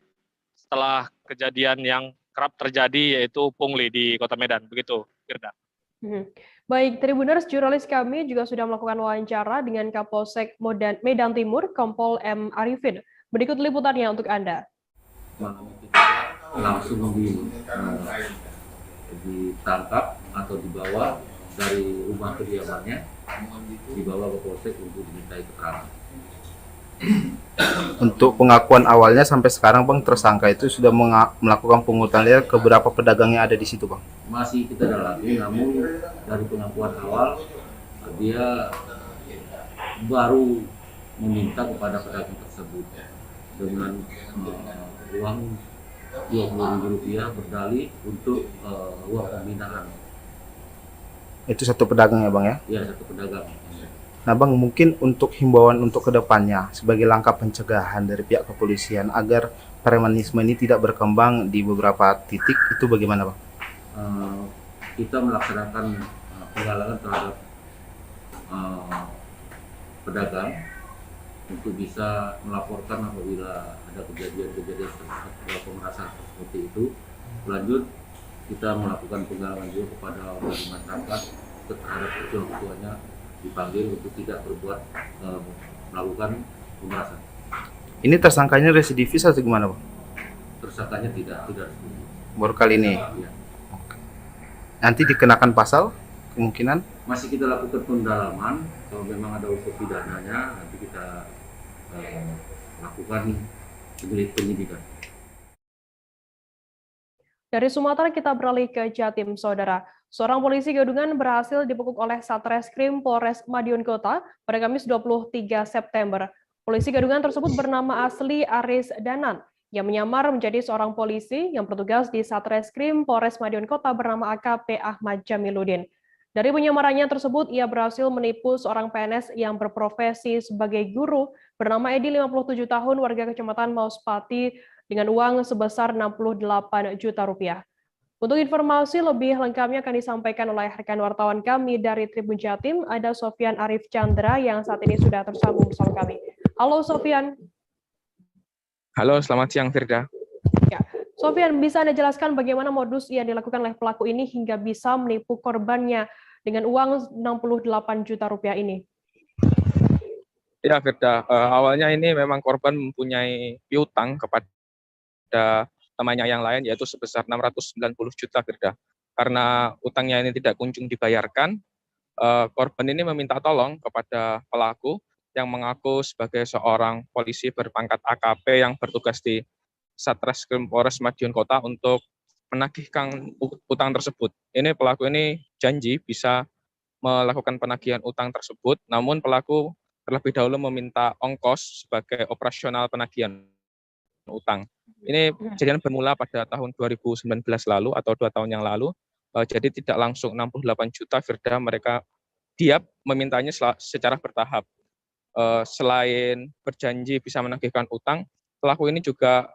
setelah kejadian yang kerap terjadi, yaitu pungli di Kota Medan. Begitu, Firda. Baik, Tribuners, jurnalis kami juga sudah melakukan wawancara dengan Kapolsek Medan Timur, Kompol M. Arifin. Berikut liputannya untuk Anda. Langsung ditangkap atau dibawa dari rumah kediamannya, dibawa ke Polsek untuk dimintai keterangan. Untuk pengakuan awalnya sampai sekarang, Bang, tersangka itu sudah melakukan pungutan liar ke beberapa pedagang yang ada di situ, Bang? Masih kita dalami, namun dari pengakuan awal dia baru meminta kepada pedagang tersebut dengan uang Rp20.000 berdalih untuk uang pembinaan. Itu satu pedagang ya, Bang, ya? Iya, satu pedagang. Nah, Bang, mungkin untuk himbauan untuk kedepannya sebagai langkah pencegahan dari pihak kepolisian agar premanisme ini tidak berkembang di beberapa titik, itu bagaimana, Bang? Kita melaksanakan penggalangan terhadap pedagang untuk bisa melaporkan apabila ada kejadian-kejadian pemerasan seperti itu. Lanjut, kita melakukan penggalangan juga kepada masyarakat terhadap ketua-ketuanya dipanggil untuk tidak berbuat melakukan pemerasan. Ini tersangkanya residivis atau gimana, Bang? Tersangkanya tidak residivis. Baru kali ini? Ya. Nanti dikenakan pasal kemungkinan? Masih kita lakukan pendalaman. Kalau memang ada unsur pidananya, nanti kita lakukan penyidikan. Dari Sumatera kita beralih ke Jatim, Saudara. Seorang polisi Gadungan berhasil dibekuk oleh Satreskrim Polres Madiun Kota pada Kamis 23 September. Polisi Gadungan tersebut bernama asli Aris Danan, yang menyamar menjadi seorang polisi yang bertugas di Satreskrim Polres Madiun Kota bernama AKP Ahmad Jamiluddin. Dari penyamarannya tersebut, ia berhasil menipu seorang PNS yang berprofesi sebagai guru bernama Edi, 57 tahun, warga Kecamatan Mauspati, dengan uang sebesar 68 juta rupiah. Untuk informasi lebih lengkapnya akan disampaikan oleh rekan wartawan kami dari Tribun Jatim, ada Sofyan Arif Chandra yang saat ini sudah tersambung bersama kami. Halo Sofyan. Halo, selamat siang Firda. Ya, Sofyan, bisa Anda jelaskan bagaimana modus yang dilakukan oleh pelaku ini hingga bisa menipu korbannya dengan uang 68 juta rupiah ini? Ya Firda, awalnya ini memang korban mempunyai piutang kepada temannya yang lain, yaitu sebesar 690 juta Firda. Karena utangnya ini tidak kunjung dibayarkan, korban ini meminta tolong kepada pelaku yang mengaku sebagai seorang polisi berpangkat AKP yang bertugas di Satreskrim Polres Madiun Kota untuk menagihkan utang tersebut. Ini pelaku ini janji bisa melakukan penagihan utang tersebut, namun pelaku terlebih dahulu meminta ongkos sebagai operasional penagihan utang. Ini kejadian bermula pada tahun 2019 lalu atau 2 tahun yang lalu. Jadi tidak langsung 68 juta Firda, dia memintanya secara bertahap. Selain berjanji bisa menagihkan utang, pelaku ini juga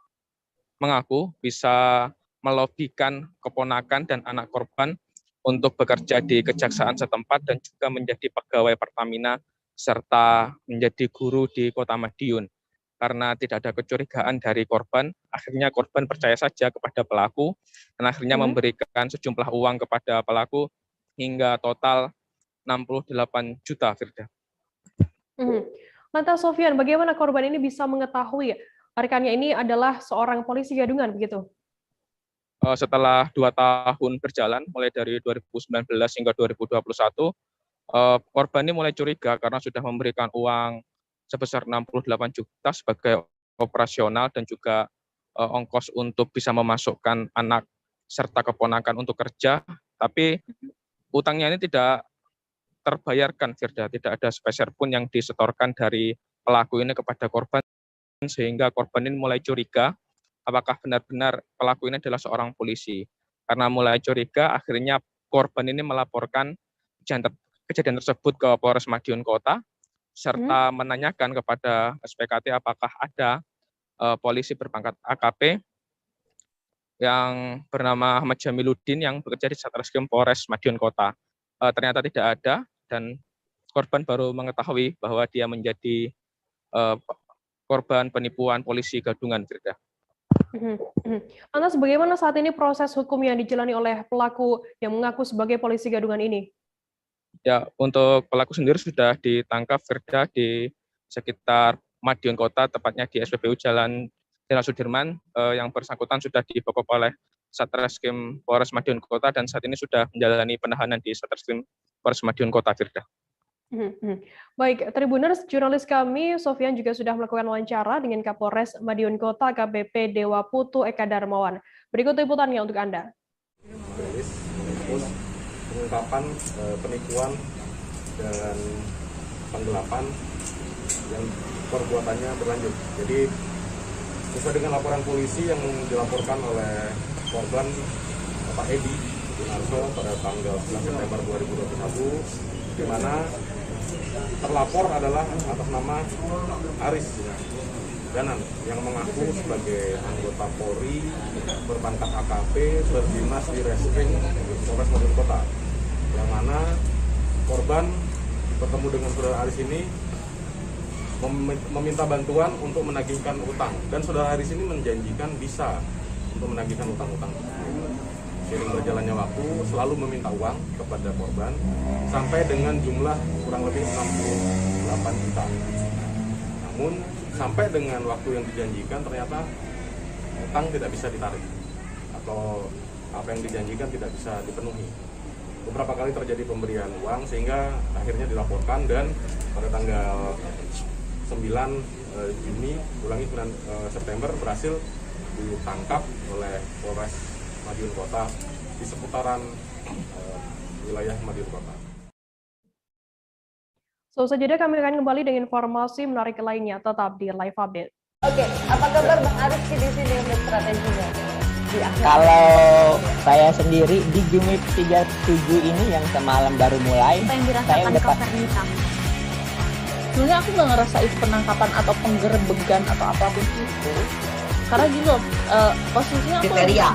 mengaku bisa melobikan keponakan dan anak korban untuk bekerja di kejaksaan setempat dan juga menjadi pegawai Pertamina serta menjadi guru di Kota Madiun. Karena tidak ada kecurigaan dari korban, akhirnya korban percaya saja kepada pelaku dan akhirnya memberikan sejumlah uang kepada pelaku hingga total 68 juta, Firda. Lantas Sofyan, bagaimana korban ini bisa mengetahui rekannya ini adalah seorang polisi gadungan, begitu? Setelah 2 tahun berjalan, mulai dari 2019 hingga 2021, korban ini mulai curiga karena sudah memberikan uang sebesar 68 juta sebagai operasional dan juga ongkos untuk bisa memasukkan anak serta keponakan untuk kerja, tapi utangnya ini tidak terbayarkan, Firda. Tidak ada sepeser pun yang disetorkan dari pelaku ini kepada korban, sehingga korban ini mulai curiga apakah benar-benar pelaku ini adalah seorang polisi. Karena mulai curiga, akhirnya korban ini melaporkan kejadian tersebut ke Polres Madiun Kota, serta menanyakan kepada SPKT apakah ada polisi berpangkat AKP yang bernama Ahmad Jamiluddin yang bekerja di Satreskrim Polres Madiun Kota. Ternyata tidak ada, dan korban baru mengetahui bahwa dia menjadi korban penipuan polisi gadungan, Firda. Lantas bagaimana saat ini proses hukum yang dijalani oleh pelaku yang mengaku sebagai polisi gadungan ini? Ya, untuk pelaku sendiri sudah ditangkap, Firda, di sekitar Madiun Kota, tepatnya di SPBU Jalan Jenderal Sudirman. Yang bersangkutan sudah dibekap oleh Satreskrim Polres Madiun Kota dan saat ini sudah menjalani penahanan di Satreskrim Polres Madiun Kota, Firda. Baik, Tribuners, jurnalis kami Sofyan juga sudah melakukan wawancara dengan Kapolres Madiun Kota KBP Dewa Putu Eka Darmawan. Berikut liputannya untuk Anda. Pengungkapan penipuan dan penggelapan yang perbuatannya berlanjut. Jadi sesuai dengan laporan polisi yang dilaporkan oleh korban Pak Edi Sunarso pada tanggal 9 September 2021, di mana terlapor adalah atas nama Aris Ganan yang mengaku sebagai anggota Polri berpangkat AKP berdinas di Reskrim Polres Madiun Kota, yang mana korban bertemu dengan saudara Aris ini meminta bantuan untuk menagihkan utang, dan saudara Aris ini menjanjikan bisa untuk menagihkan utang-utang. Seiring berjalannya waktu selalu meminta uang kepada korban sampai dengan jumlah kurang lebih 68 juta. Namun sampai dengan waktu yang dijanjikan ternyata utang tidak bisa ditarik atau apa yang dijanjikan tidak bisa dipenuhi. Beberapa kali terjadi pemberian uang sehingga akhirnya dilaporkan, dan pada tanggal 9 Juni, 9 September berhasil ditangkap oleh Polres Madiun Kota di seputaran wilayah Madiun Kota. Selanjutnya kami akan kembali dengan informasi menarik lainnya, tetap di Live Update. Oke, apa kabar Bang Aris di sini untuk strateginya? Kalau saya sendiri di Jumip 37 ini yang semalam baru mulai, saya udah sebenarnya aku nggak ngerasa itu penangkapan atau penggerebegan atau apapun itu, karena gini loh, posisinya aku kriteria.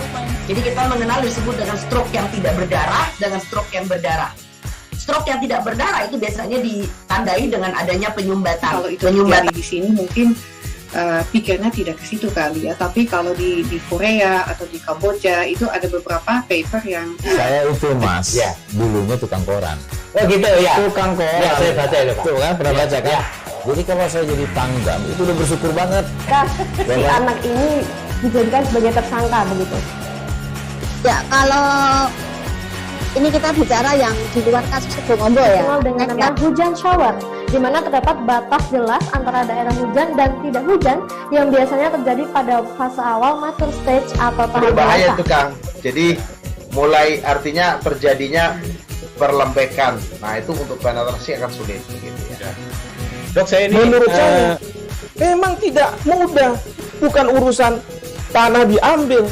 Jadi kita mengenal disebut dengan stroke yang tidak berdarah dengan stroke yang berdarah. Stroke yang tidak berdarah itu biasanya ditandai dengan adanya penyumbatan. Kalau itu terjadi di sini mungkin pikirnya tidak ke situ kali ya, tapi kalau di Korea atau di Kamboja itu ada beberapa paper yang Saya itu Mas, ya, dulunya tukang koran. Oh gitu ya. Tukang koran. Ya, saya baca itu Pak. Tuh kan, pernah baca kan? Ya. Jadi kalau saya jadi Pangdam itu udah bersyukur banget. Si anak ini dijadikan sebagai tersangka begitu. Ya, kalau ini kita bicara yang di luar kasus Sebongombo ya. Dikenal dengan nama hujan shower, di mana terdapat batas jelas antara daerah hujan dan tidak hujan yang biasanya terjadi pada fase awal mature stage atau tahap Berbahaya dewasa. itu Kang. Jadi mulai artinya terjadinya perlembekan. Nah itu untuk penetrasi akan sulit begitu ya. Dok, saya ini menurut saya memang tidak mudah, bukan urusan tanah diambil.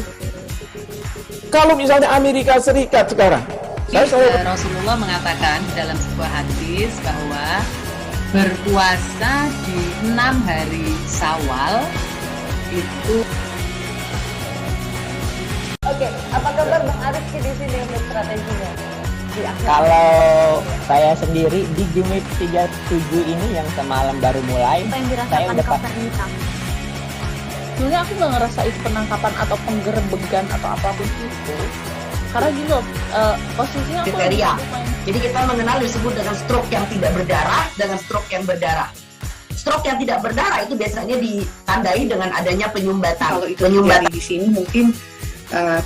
Kalau misalnya Amerika Serikat sekarang, Rasulullah mengatakan dalam sebuah hadis bahwa berpuasa di 6 hari Syawal itu. Oke, apa kabar Bang Arifki di sini untuk strateginya? Kalau saya sendiri di Jumip 37 ini yang semalam baru mulai, saya udah sebenarnya aku nggak ngerasa itu penangkapan atau penggerebegan atau apapun itu, karena gini loh, posisinya aku kriteria. Jadi kita mengenal disebut dengan stroke yang tidak berdarah dengan stroke yang berdarah. Stroke yang tidak berdarah itu biasanya ditandai dengan adanya penyumbatan. Kalau itu terjadi di sini mungkin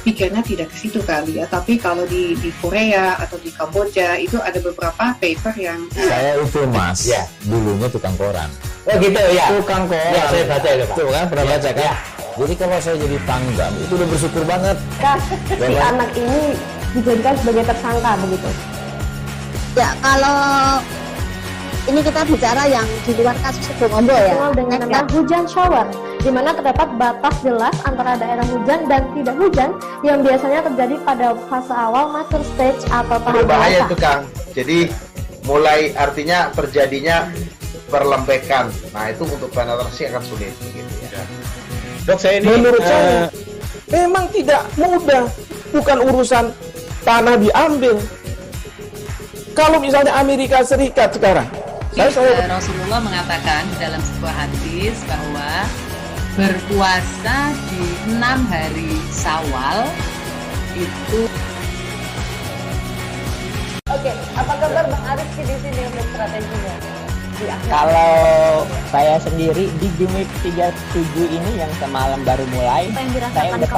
pikirnya tidak ke situ kali ya, tapi kalau di Korea atau di Kamboja itu ada beberapa paper yang Saya itu Mas, ya, dulunya tukang koran. Oh gitu ya. Tukang koran. Ya, saya baca itu Pak. Tuh kan, pernah baca kan? Ya. Jadi kalau saya jadi Pangdam itu udah bersyukur banget. Si anak ini dijadikan sebagai tersangka begitu. Ya, kalau ini kita bicara yang di luar kasus Sebongombo ya. Dikenal dengan nama hujan shower, di mana terdapat batas jelas antara daerah hujan dan tidak hujan yang biasanya terjadi pada fase awal mature stage atau tahap Berbahaya dewasa. itu Kang. Jadi mulai artinya terjadinya perlembekan. Nah itu untuk penetrasi akan sulit begitu ya. Dok, saya ini menurut saya memang tidak mudah, bukan urusan tanah diambil. Kalau misalnya Amerika Serikat sekarang, Rasulullah mengatakan dalam sebuah hadis bahwa berpuasa di 6 hari Syawal itu. Oke, apa kabar Bang Arifki di sini untuk strateginya? Kalau saya sendiri di Jumip 37 ini yang semalam baru mulai, saya udah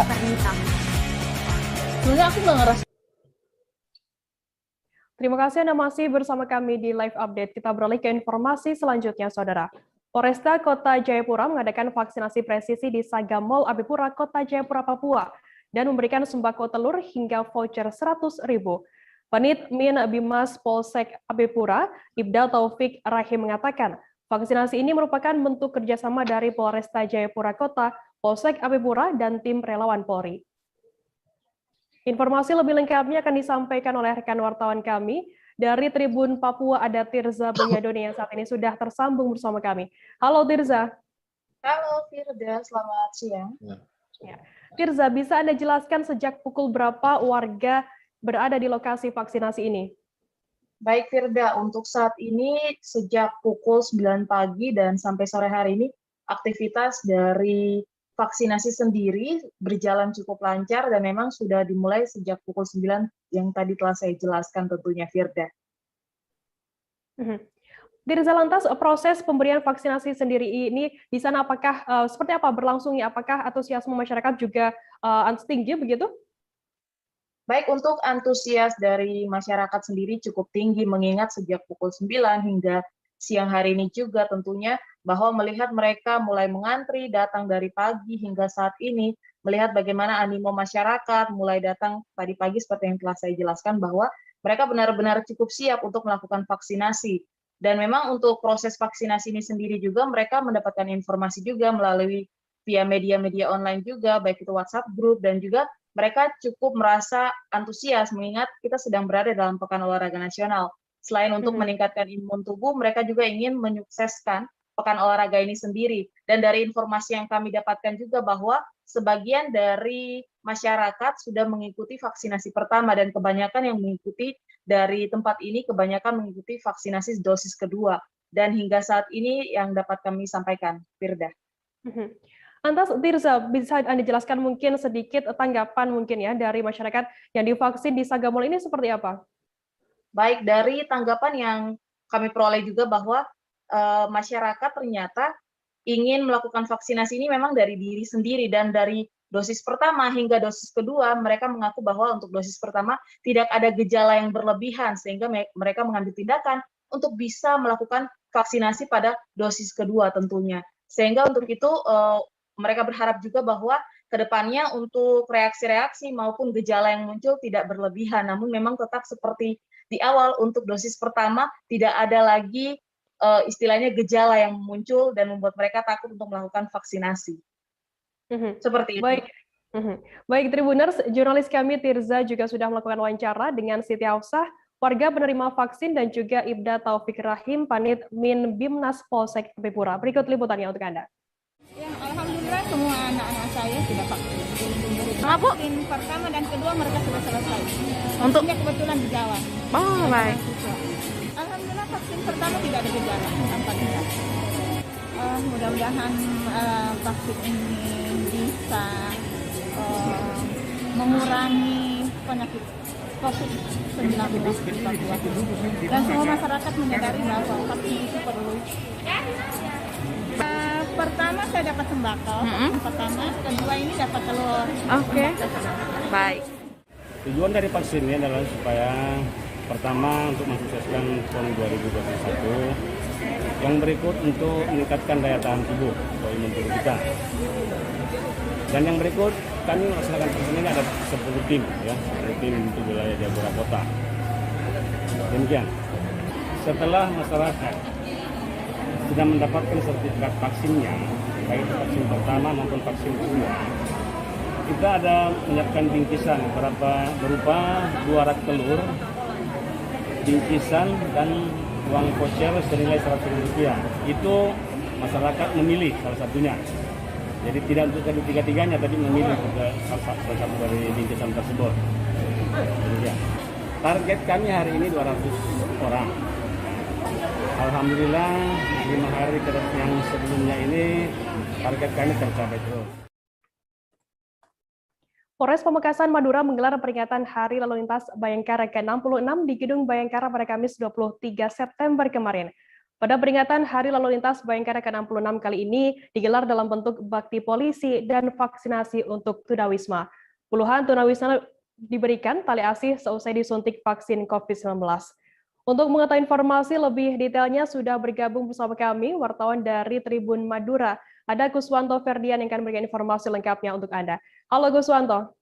sebenarnya aku nggak ngerasa. Terima kasih Anda masih bersama kami di Live Update. Kita beralih ke informasi selanjutnya, Saudara. Polresta Kota Jayapura mengadakan vaksinasi presisi di Saga Mall Abipura, Kota Jayapura, Papua, dan memberikan sembako telur hingga voucher 100.000. Panit Min Bimas Polsek Abipura, Ibda Taufik Rahim mengatakan, vaksinasi ini merupakan bentuk kerjasama dari Polresta Jayapura Kota, Polsek Abipura, dan tim relawan Polri. Informasi lebih lengkapnya akan disampaikan oleh rekan wartawan kami dari Tribun Papua, ada Tirza Benyadoni yang saat ini sudah tersambung bersama kami. Halo Tirza. Halo Firda, selamat siang. Ya. Tirza, bisa Anda jelaskan sejak pukul berapa warga berada di lokasi vaksinasi ini? Baik Firda, untuk saat ini sejak pukul 9 pagi dan sampai sore hari ini aktivitas dari vaksinasi sendiri berjalan cukup lancar dan memang sudah dimulai sejak pukul 9 yang tadi telah saya jelaskan tentunya Firda. Tirza, lantas proses pemberian vaksinasi sendiri ini di sana apakah seperti apa berlangsungnya? Apakah antusiasme masyarakat juga tinggi begitu? Baik, untuk antusias dari masyarakat sendiri cukup tinggi mengingat sejak pukul 9 hingga siang hari ini juga tentunya bahwa melihat mereka mulai mengantri datang dari pagi hingga saat ini, melihat bagaimana animo masyarakat mulai datang tadi pagi seperti yang telah saya jelaskan bahwa mereka benar-benar cukup siap untuk melakukan vaksinasi. Dan memang untuk proses vaksinasi ini sendiri juga mereka mendapatkan informasi juga melalui via media-media online juga, baik itu WhatsApp group, dan juga mereka cukup merasa antusias mengingat kita sedang berada dalam Pekan Olahraga Nasional. Selain untuk meningkatkan imun tubuh, mereka juga ingin menyukseskan Pekan Olahraga ini sendiri. Dan dari informasi yang kami dapatkan juga bahwa sebagian dari masyarakat sudah mengikuti vaksinasi pertama dan kebanyakan yang mengikuti dari tempat ini kebanyakan mengikuti vaksinasi dosis kedua. Dan hingga saat ini yang dapat kami sampaikan, Firda. Lantas, Tirza, bisa Anda jelaskan mungkin sedikit tanggapan mungkin ya dari masyarakat yang divaksin di Sagamol ini seperti apa? Baik, dari tanggapan yang kami peroleh juga bahwa masyarakat ternyata ingin melakukan vaksinasi ini memang dari diri sendiri, dan dari dosis pertama hingga dosis kedua mereka mengaku bahwa untuk dosis pertama tidak ada gejala yang berlebihan sehingga mereka mengambil tindakan untuk bisa melakukan vaksinasi pada dosis kedua tentunya. Sehingga untuk itu mereka berharap juga bahwa kedepannya untuk reaksi-reaksi maupun gejala yang muncul tidak berlebihan, namun memang tetap seperti di awal untuk dosis pertama tidak ada lagi istilahnya gejala yang muncul dan membuat mereka takut untuk melakukan vaksinasi. Seperti itu. Baik. Baik, Tribuners, jurnalis kami Tirza juga sudah melakukan wawancara dengan Siti Hafsah, warga penerima vaksin, dan juga Ibda Taufik Rahim, Panit Min Bimnas Polsek Tepipura. Berikut liputannya untuk Anda. Ya, alhamdulillah semua anak-anak saya sudah vaksin. Vaksin pertama dan kedua mereka sudah selesai. Untuk kebetulan di Jawa. Oh, baik. Alhamdulillah vaksin pertama tidak ada gejala, tanpa gejala. Mudah-mudahan vaksin ini bisa mengurangi penyakit COVID-19 di Papua. Dan semua masyarakat menyadari bahwa vaksin itu perlu. Pertama saya dapat sembako, pertama, kedua ini dapat telur. Oke. Baik. Tujuan dari vaksin ini adalah supaya pertama untuk mensukseskan PON 2021, yang berikut untuk meningkatkan daya tahan tubuh atau imun tubuh kita. Dan yang berikut kami melaksanakan vaksin ini ada 10 tim, ya, 10 tim untuk wilayah Jayapura Kota. Demikian. Setelah masyarakat sudah mendapatkan sertifikat vaksinnya, baik vaksin pertama maupun vaksin kedua, kita ada menyiapkan bingkisan berupa 2 rak telur, bingkisan, dan uang voucher senilai Rp100.000. Itu masyarakat memilih salah satunya. Jadi tidak untuk ketiga-tiganya, tapi memilih salah satu dari bingkisan tersebut. Demikian. Target kami hari ini 200 orang. Alhamdulillah 5 hari yang sebelumnya ini target kami tercapai terus. Polres Pamekasan Madura menggelar peringatan Hari Lalu Lintas Bayangkara ke-66 di Gedung Bayangkara pada Kamis 23 September kemarin. Pada peringatan Hari Lalu Lintas Bayangkara ke-66 kali ini digelar dalam bentuk bakti polisi dan vaksinasi untuk tunawisma. Puluhan tunawisma diberikan tali asih seusai disuntik vaksin COVID-19. Untuk mengetahui informasi lebih detailnya sudah bergabung bersama kami wartawan dari Tribun Madura. Ada Guswanto Ferdian yang akan memberikan informasi lengkapnya untuk Anda. Halo Guswanto.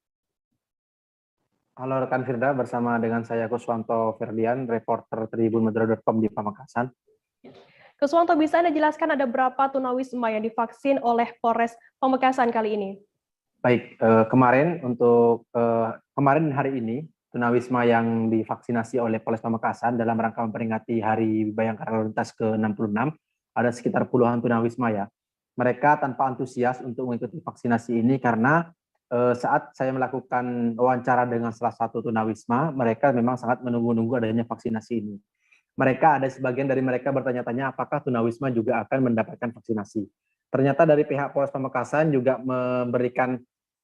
Halo rekan Firda, bersama dengan saya Guswanto Ferdian, reporter tribunmadura.com di Pamekasan. Guswanto, bisa Anda jelaskan ada berapa tunawisma yang divaksin oleh Polres Pamekasan kali ini? Baik, kemarin hari ini tunawisma yang divaksinasi oleh Polres Pamekasan dalam rangka memperingati Hari Bayangkara Lalu Lintas ke-66 ada sekitar puluhan tunawisma ya. Mereka tanpa antusias untuk mengikuti vaksinasi ini karena saat saya melakukan wawancara dengan salah satu tunawisma, mereka memang sangat menunggu-nunggu adanya vaksinasi ini. Sebagian dari mereka bertanya-tanya apakah tunawisma juga akan mendapatkan vaksinasi. Ternyata dari pihak Polres Pamekasan juga memberikan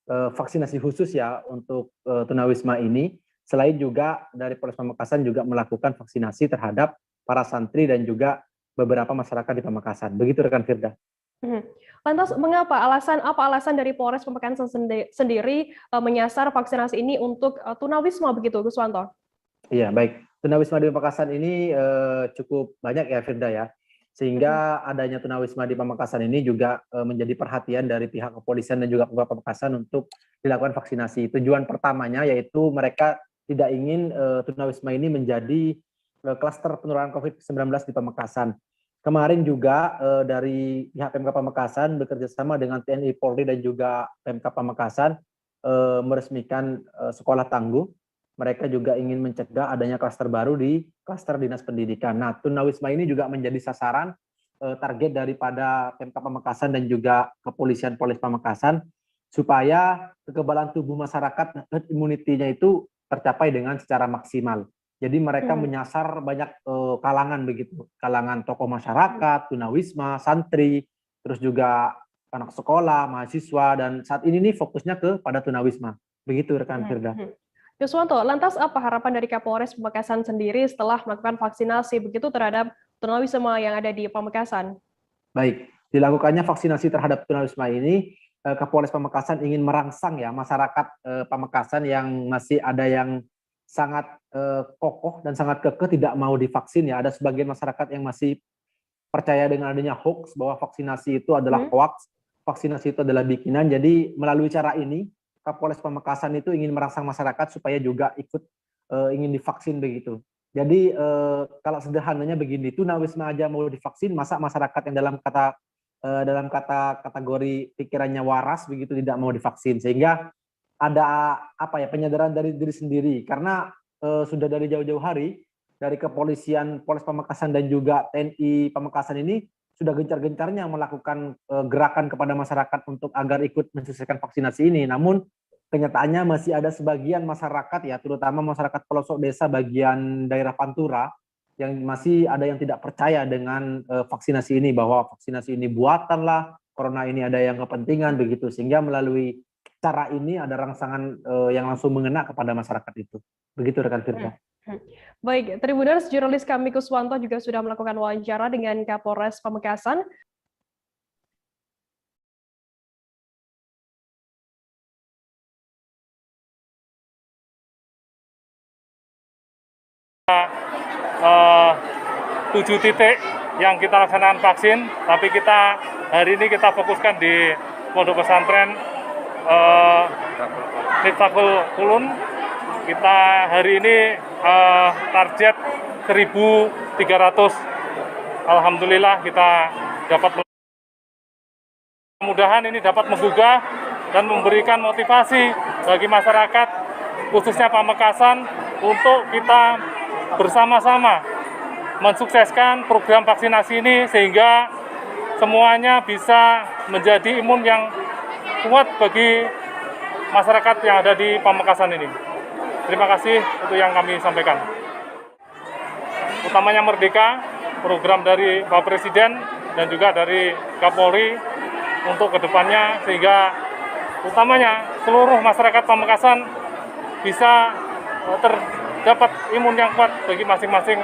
vaksinasi khusus ya untuk tunawisma ini. Selain juga dari Polres Pamekasan juga melakukan vaksinasi terhadap para santri dan juga beberapa masyarakat di Pamekasan. Begitu rekan Firda. Lantas mengapa apa alasan dari Polres Pamekasan sendiri menyasar vaksinasi ini untuk tunawisma begitu, Guswanto? Iya, baik. Tunawisma di Pamekasan ini cukup banyak ya Firda ya. Sehingga adanya tunawisma di Pamekasan ini juga menjadi perhatian dari pihak kepolisian dan juga Pemkab Pamekasan untuk dilakukan vaksinasi. Tujuan pertamanya yaitu mereka tidak ingin tunawisma ini menjadi klaster penularan COVID-19 di Pamekasan. kemarin juga dari pihak Pemkab Pamekasan bekerja sama dengan TNI Polri dan juga Pemkab Pamekasan meresmikan sekolah tangguh. Mereka juga ingin mencegah adanya klaster baru di klaster Dinas Pendidikan. Nah, tunawisma ini juga menjadi sasaran target daripada Pemkab Pamekasan dan juga Kepolisian Polres Pamekasan supaya kekebalan tubuh masyarakat, herd immunity-nya itu tercapai dengan secara maksimal. Jadi mereka menyasar banyak kalangan begitu, kalangan tokoh masyarakat, tunawisma, santri, terus juga anak sekolah, mahasiswa, dan saat ini nih fokusnya pada tunawisma. Begitu rekan Firda. Yuswanto, lantas apa harapan dari Kapolres Pamekasan sendiri setelah melakukan vaksinasi begitu terhadap tunawisma yang ada di Pamekasan? Baik, dilakukannya vaksinasi terhadap tunawisma ini, Kapolres Pamekasan ingin merangsang ya masyarakat Pamekasan yang masih ada yang sangat kokoh dan sangat kekeh tidak mau divaksin ya. Ada sebagian masyarakat yang masih percaya dengan adanya hoax bahwa vaksinasi itu adalah hoax, vaksinasi itu adalah bikinan. Jadi melalui cara ini Kapolres Pamekasan itu ingin merangsang masyarakat supaya juga ikut ingin divaksin begitu. Jadi kalau sederhananya begini, tunawisma aja mau divaksin, masa masyarakat yang dalam kategori pikirannya waras begitu tidak mau divaksin, sehingga ada penyadaran dari diri sendiri karena sudah dari jauh-jauh hari dari Kepolisian Polres Pamekasan dan juga TNI Pamekasan ini sudah gencar-gencarnya melakukan gerakan kepada masyarakat untuk agar ikut mensukseskan vaksinasi ini. Namun kenyataannya masih ada sebagian masyarakat ya, terutama masyarakat pelosok desa bagian daerah Pantura yang masih ada yang tidak percaya dengan vaksinasi ini, bahwa vaksinasi ini buatan lah, corona ini ada yang kepentingan begitu, sehingga melalui cara ini ada rangsangan yang langsung mengena kepada masyarakat itu. Begitu rekan Firda. Baik, Tribuners, jurnalis kami Kuswanto juga sudah melakukan wawancara dengan Kapolres Pamekasan. Tujuh titik yang kita laksanakan vaksin, tapi hari ini kita fokuskan di Pondok Pesantren Miftahul Ulun. Kita hari ini target 1.300. Alhamdulillah kita dapat, mudah-mudahan ini dapat menggugah dan memberikan motivasi bagi masyarakat khususnya Pamekasan untuk kita bersama-sama mensukseskan program vaksinasi ini sehingga semuanya bisa menjadi imun yang kuat bagi masyarakat yang ada di Pamekasan ini. Terima kasih untuk yang kami sampaikan. Utamanya Merdeka, program dari Pak Presiden dan juga dari Kapolri untuk kedepannya sehingga utamanya seluruh masyarakat Pamekasan bisa terdapat imun yang kuat bagi masing-masing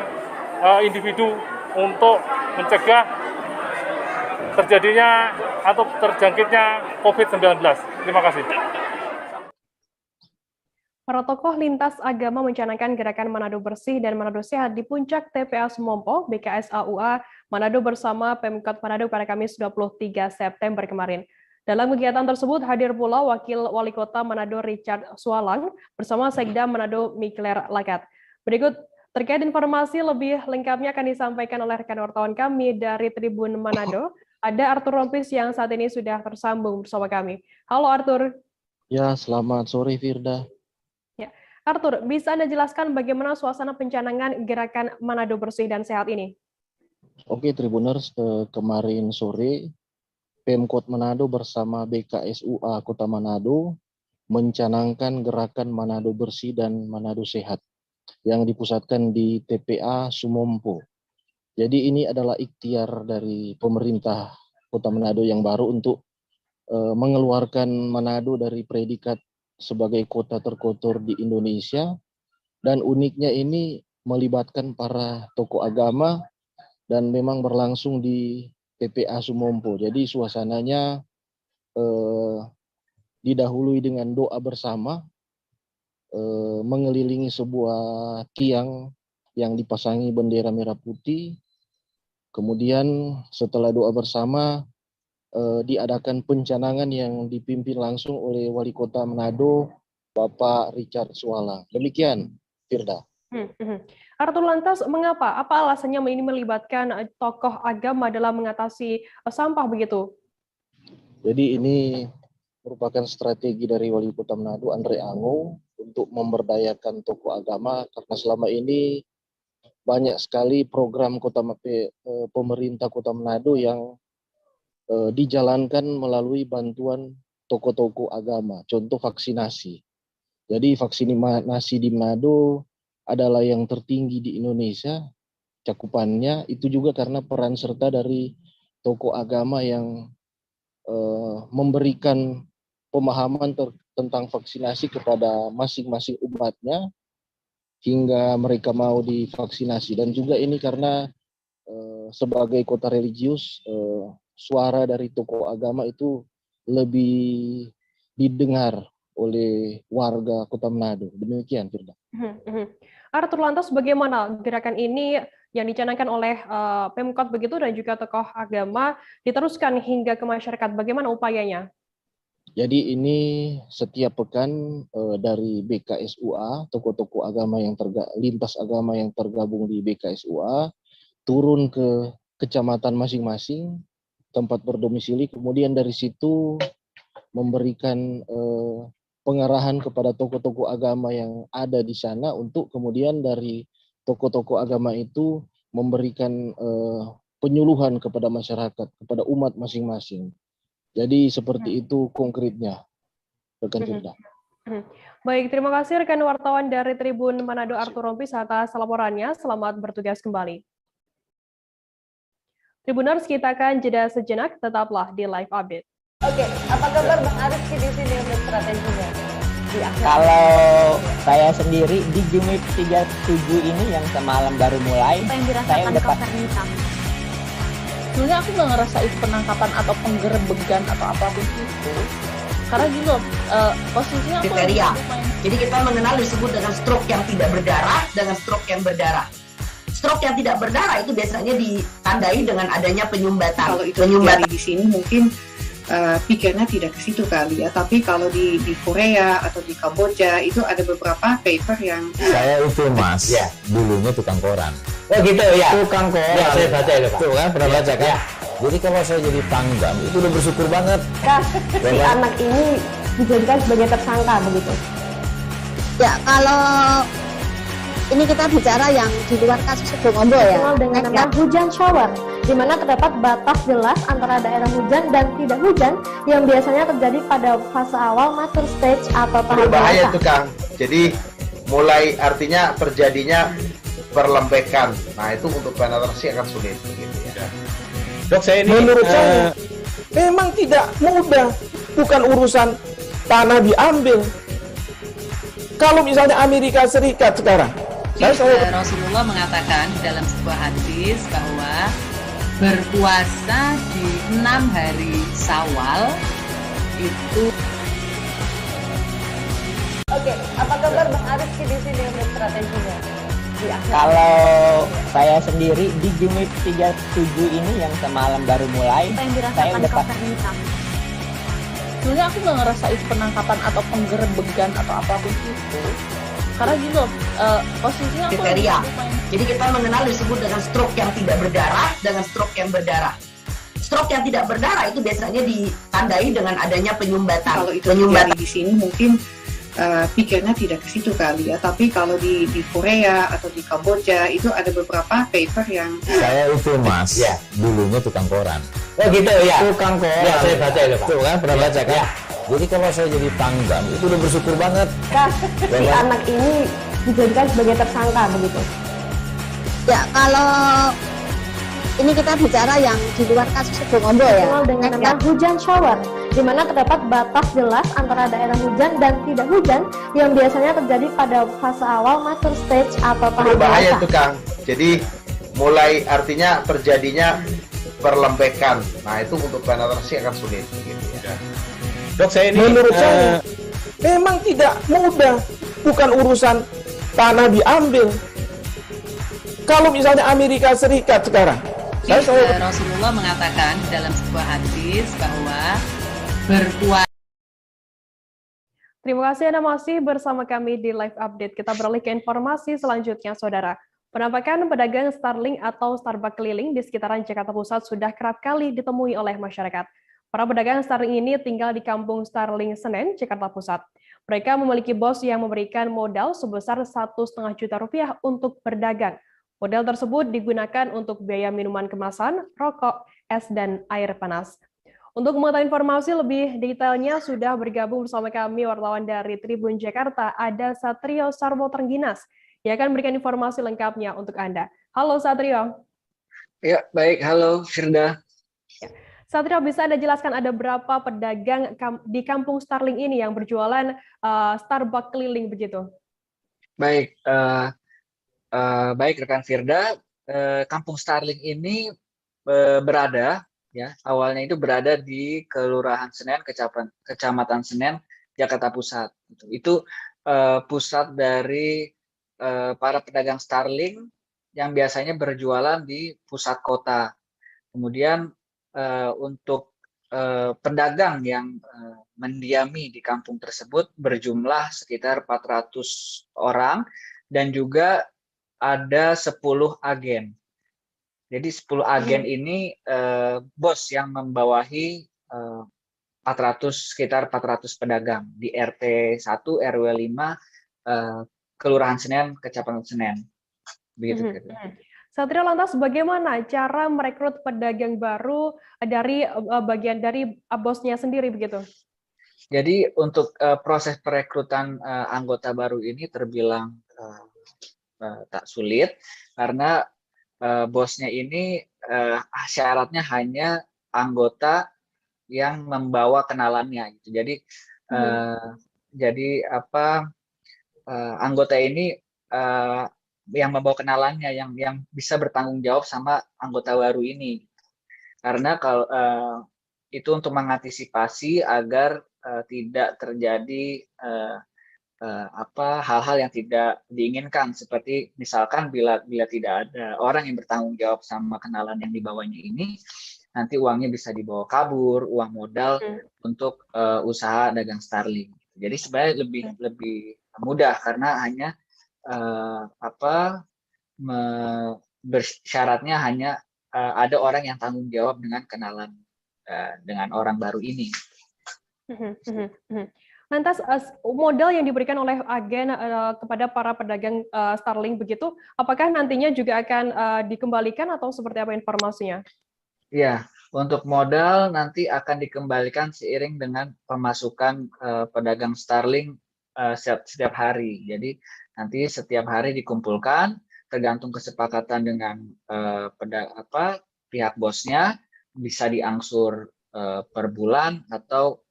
individu untuk mencegah terjadinya atau terjangkitnya COVID-19. Terima kasih. Para tokoh lintas agama mencanangkan gerakan Manado Bersih dan Manado Sehat di puncak TPA Sumompo, BKSAUA Manado bersama Pemkot Manado pada Kamis 23 September kemarin. Dalam kegiatan tersebut hadir pula Wakil Wali Kota Manado Richard Sualang bersama Sekda Manado Mikler Lakat. Berikut terkait informasi lebih lengkapnya akan disampaikan oleh rekan wartawan kami dari Tribun Manado. Ada Arthur Rompis yang saat ini sudah tersambung bersama kami. Halo Arthur. Ya, selamat sore Firda. Arthur, bisa Anda jelaskan bagaimana suasana pencanangan gerakan Manado Bersih dan Sehat ini? Oke, Tribuners, kemarin sore Pemkot Manado bersama BKSUA Kota Manado mencanangkan gerakan Manado Bersih dan Manado Sehat yang dipusatkan di TPA Sumompo. Jadi ini adalah ikhtiar dari pemerintah Kota Manado yang baru untuk mengeluarkan Manado dari predikat sebagai kota terkotor di Indonesia, dan uniknya ini melibatkan para tokoh agama dan memang berlangsung di TPA Sumompo. Jadi suasananya didahului dengan doa bersama, mengelilingi sebuah tiang yang dipasangi bendera merah putih. Kemudian setelah doa bersama diadakan pencanangan yang dipimpin langsung oleh Wali Kota Manado, Bapak Richard Sualang. Demikian, Firda. Arthur, lantas mengapa? Apa alasannya ini melibatkan tokoh agama dalam mengatasi sampah begitu? Jadi ini merupakan strategi dari Wali Kota Manado, Andre Ango, untuk memberdayakan tokoh agama, karena selama ini banyak sekali program pemerintah Kota Manado yang dijalankan melalui bantuan tokoh-tokoh agama, contoh vaksinasi. Jadi vaksinasi di Manado adalah yang tertinggi di Indonesia, cakupannya itu juga karena peran serta dari tokoh agama yang memberikan pemahaman tentang vaksinasi kepada masing-masing umatnya hingga mereka mau divaksinasi. Dan juga ini karena sebagai kota religius, suara dari tokoh agama itu lebih didengar oleh warga Kota Manado. Demikian, Firda. Arthur, lantas bagaimana gerakan ini yang dicanangkan oleh Pemkot begitu dan juga tokoh agama diteruskan hingga ke masyarakat? Bagaimana upayanya? Jadi ini setiap pekan dari BKSUA, tokoh-tokoh agama yang lintas agama yang tergabung di BKSUA turun ke kecamatan masing-masing tempat berdomisili, kemudian dari situ memberikan pengarahan kepada tokoh-tokoh agama yang ada di sana untuk kemudian dari tokoh-tokoh agama itu memberikan penyuluhan kepada masyarakat, kepada umat masing-masing. Jadi seperti itu konkretnya, rekan Firda. Baik, terima kasih rekan wartawan dari Tribun Manado Arthur Rompis atas laporannya. Selamat bertugas kembali. Tribuners, kita akan jeda sejenak, tetaplah di Live Update. Oke, apa kabar Bang Arief di sini untuk strateginya? Kalau saya sendiri di Jumip 37 ini yang semalam baru mulai, saya udah sebenarnya aku nggak ngerasa itu penangkapan atau penggerebegan atau apapun itu, karena gini loh, posisinya aku kriteria. Jadi kita mengenal disebut dengan stroke yang tidak berdarah dengan stroke yang berdarah. Stroke yang tidak berdarah itu biasanya ditandai dengan adanya penyumbatan. Kalau itu terjadi di sini mungkin pikirnya tidak ke situ kali ya, tapi kalau di Korea atau di Kamboja itu ada beberapa paper yang saya itu Mas, ya, dulunya tukang koran. Oh gitu ya. Tukang koran. Ya, saya baca ya, Pak. Tuh kan, pernah baca kan? Ya. Jadi kalau saya jadi tanggam itu udah bersyukur banget. Si anak ini dijadikan sebagai tersangka begitu. Ya, kalau ini kita bicara yang di luar kasus Sebongombo ya. Dengan nama hujan shower, di mana terdapat batas jelas antara daerah hujan dan tidak hujan yang biasanya terjadi pada fase awal mature stage atau tahap berbahaya basah. itu Kang. Jadi mulai artinya terjadinya perlembekan. Nah itu untuk penetrasi akan sulit. Gitu ya. Dok, saya ini menurut saya memang tidak mudah, bukan urusan tanah diambil. Kalau misalnya Amerika Serikat sekarang, Rasulullah mengatakan dalam sebuah hadis bahwa berpuasa di 6 hari Syawal itu. Oke, apa kabar Bang Arief di sini untuk strateginya? Kalau saya sendiri di Jumip 37 ini yang semalam baru mulai, saya udah sebenarnya aku nggak ngerasa itu penangkapan atau penggerebegan atau apapun itu, karena gini loh, posisinya aku kriteria. Jadi kita mengenal disebut dengan stroke yang tidak berdarah dengan stroke yang berdarah. Stroke yang tidak berdarah itu biasanya ditandai dengan adanya penyumbatan. Kalau itu terjadi di sini mungkin pikirnya tidak ke situ kali ya, tapi kalau di Korea atau di Kamboja itu ada beberapa paper yang saya itu Mas, ya, dulunya tukang koran. Oh gitu ya. Tukang koran. Ya, saya baca ya, Pak. Tuh kan, pernah baca kan? Ya. Jadi kalau saya jadi tanggam itu udah bersyukur banget. Si anak ini dijadikan sebagai tersangka begitu. Ya, kalau ini kita bicara yang di luar kasus Sebongombo ya. Dengan nama hujan shower, di mana terdapat batas jelas antara daerah hujan dan tidak hujan yang biasanya terjadi pada fase awal mature stage atau tahap berbahaya basah. itu Kang. Jadi mulai artinya terjadinya perlembekan. Nah itu untuk penetrasi akan sulit. Gitu ya. Dok, saya ini menurut saya memang tidak mudah, bukan urusan tanah diambil. Kalau misalnya Amerika Serikat sekarang, Rasulullah mengatakan dalam sebuah hadis bahwa berpuasa. Terima kasih Anda masih bersama kami di Live Update. Kita beralih ke informasi selanjutnya, Saudara. Penampakan pedagang Starling atau Starbucks keliling di sekitaran Jakarta Pusat sudah kerap kali ditemui oleh masyarakat. Para pedagang Starling ini tinggal di Kampung Starling Senen, Jakarta Pusat. Mereka memiliki bos yang memberikan modal sebesar Rp1,5 juta untuk berdagang. Modal tersebut digunakan untuk biaya minuman kemasan, rokok, es, dan air panas. Untuk mengetahui informasi lebih detailnya sudah bergabung bersama kami wartawan dari Tribun Jakarta, ada Satrio Sarwoterengginas yang akan memberikan informasi lengkapnya untuk Anda. Halo Satrio. Ya, baik. Halo Firda. Ya. Satrio, bisa Anda jelaskan ada berapa pedagang di Kampung Starling ini yang berjualan Starbucks keliling begitu? Baik, baik rekan Firda. Kampung Starling ini berada, ya, awalnya itu berada di Kelurahan Senen, Kecamatan Senen, Jakarta Pusat. Itu pusat dari para pedagang Starling yang biasanya berjualan di pusat kota. Kemudian untuk pedagang yang mendiami di kampung tersebut berjumlah sekitar 400 orang dan juga ada 10 agen. Jadi 10 agen ini bos yang membawahi sekitar 400 pedagang di RT 1 RW 5 Kelurahan Senen, Kecamatan Senen. Begitu. Satrio, lantas bagaimana cara merekrut pedagang baru dari bagian dari bosnya sendiri begitu? Jadi untuk proses perekrutan anggota baru ini terbilang tak sulit karena bosnya ini syaratnya hanya anggota yang membawa kenalannya gitu. Jadi anggota ini yang membawa kenalannya yang bisa bertanggung jawab sama anggota baru ini. Karena kalau itu untuk mengantisipasi agar tidak terjadi hal-hal yang tidak diinginkan, seperti misalkan bila tidak ada orang yang bertanggung jawab sama kenalan yang dibawanya ini, nanti uangnya bisa dibawa kabur, uang modal untuk usaha dagang Starling. Jadi sebenarnya lebih mudah karena hanya bersyaratnya hanya ada orang yang tanggung jawab dengan kenalan dengan orang baru ini. Lantas modal yang diberikan oleh agen kepada para pedagang Starling begitu, apakah nantinya juga akan dikembalikan atau seperti apa informasinya? Ya, untuk modal nanti akan dikembalikan seiring dengan pemasukan pedagang Starling setiap hari. Jadi nanti setiap hari dikumpulkan, tergantung kesepakatan dengan pihak bosnya, bisa diangsur per bulan atau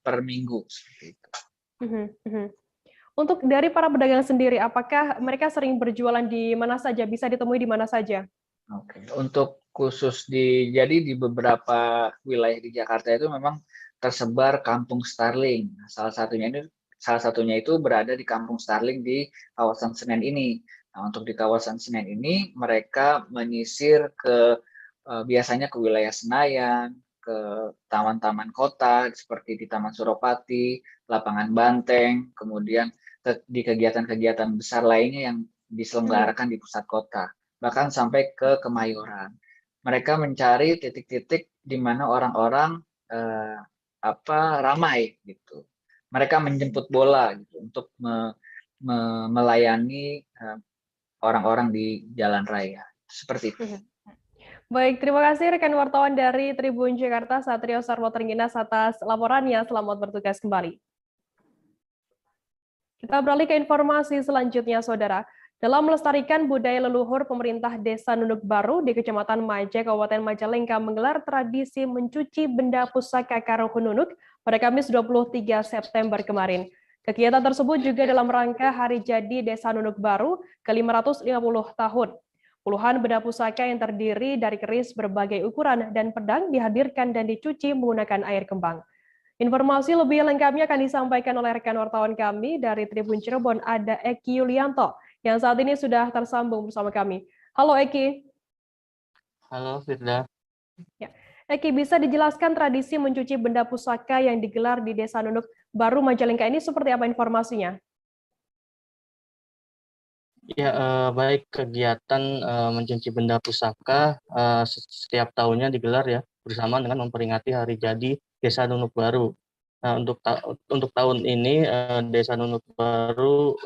per minggu seperti itu. Untuk dari para pedagang sendiri, apakah mereka sering berjualan di mana saja? Bisa ditemui di mana saja? Oke. Untuk khusus di beberapa wilayah di Jakarta itu memang tersebar kampung Starling. Salah satunya itu berada di Kampung Starling di kawasan Senen ini. Nah, untuk di kawasan Senen ini mereka menyisir biasanya ke wilayah Senayan, ke taman-taman kota seperti di Taman Suropati, Lapangan Banteng, kemudian di kegiatan-kegiatan besar lainnya yang diselenggarakan di pusat kota, bahkan sampai ke Kemayoran. Mereka mencari titik-titik di mana orang-orang ramai gitu. Mereka menjemput bola gitu untuk melayani orang-orang di jalan raya. Seperti itu. Baik, terima kasih rekan wartawan dari Tribun Jakarta, Satrio Sarwoterengginas atas laporannya. Selamat bertugas kembali. Kita beralih ke informasi selanjutnya, Saudara. Dalam melestarikan budaya leluhur, pemerintah Desa Nunuk Baru di Kecamatan Maja, Kabupaten Majalengka menggelar tradisi mencuci benda pusaka karo Nunuk pada Kamis 23 September kemarin. Kegiatan tersebut juga dalam rangka Hari Jadi Desa Nunuk Baru ke-550 tahun. Puluhan benda pusaka yang terdiri dari keris berbagai ukuran dan pedang dihadirkan dan dicuci menggunakan air kembang. Informasi lebih lengkapnya akan disampaikan oleh rekan wartawan kami dari Tribun Cirebon, ada Eki Yulianto, yang saat ini sudah tersambung bersama kami. Halo Eki. Halo Firda. Ya. Eki, bisa dijelaskan tradisi mencuci benda pusaka yang digelar di Desa Nunuk Baru Majalengka ini seperti apa informasinya? Ya, baik kegiatan mencuci benda pusaka setiap tahunnya digelar ya bersama dengan memperingati hari jadi Desa Nunuk Baru. Nah, untuk tahun ini Desa Nunuk Baru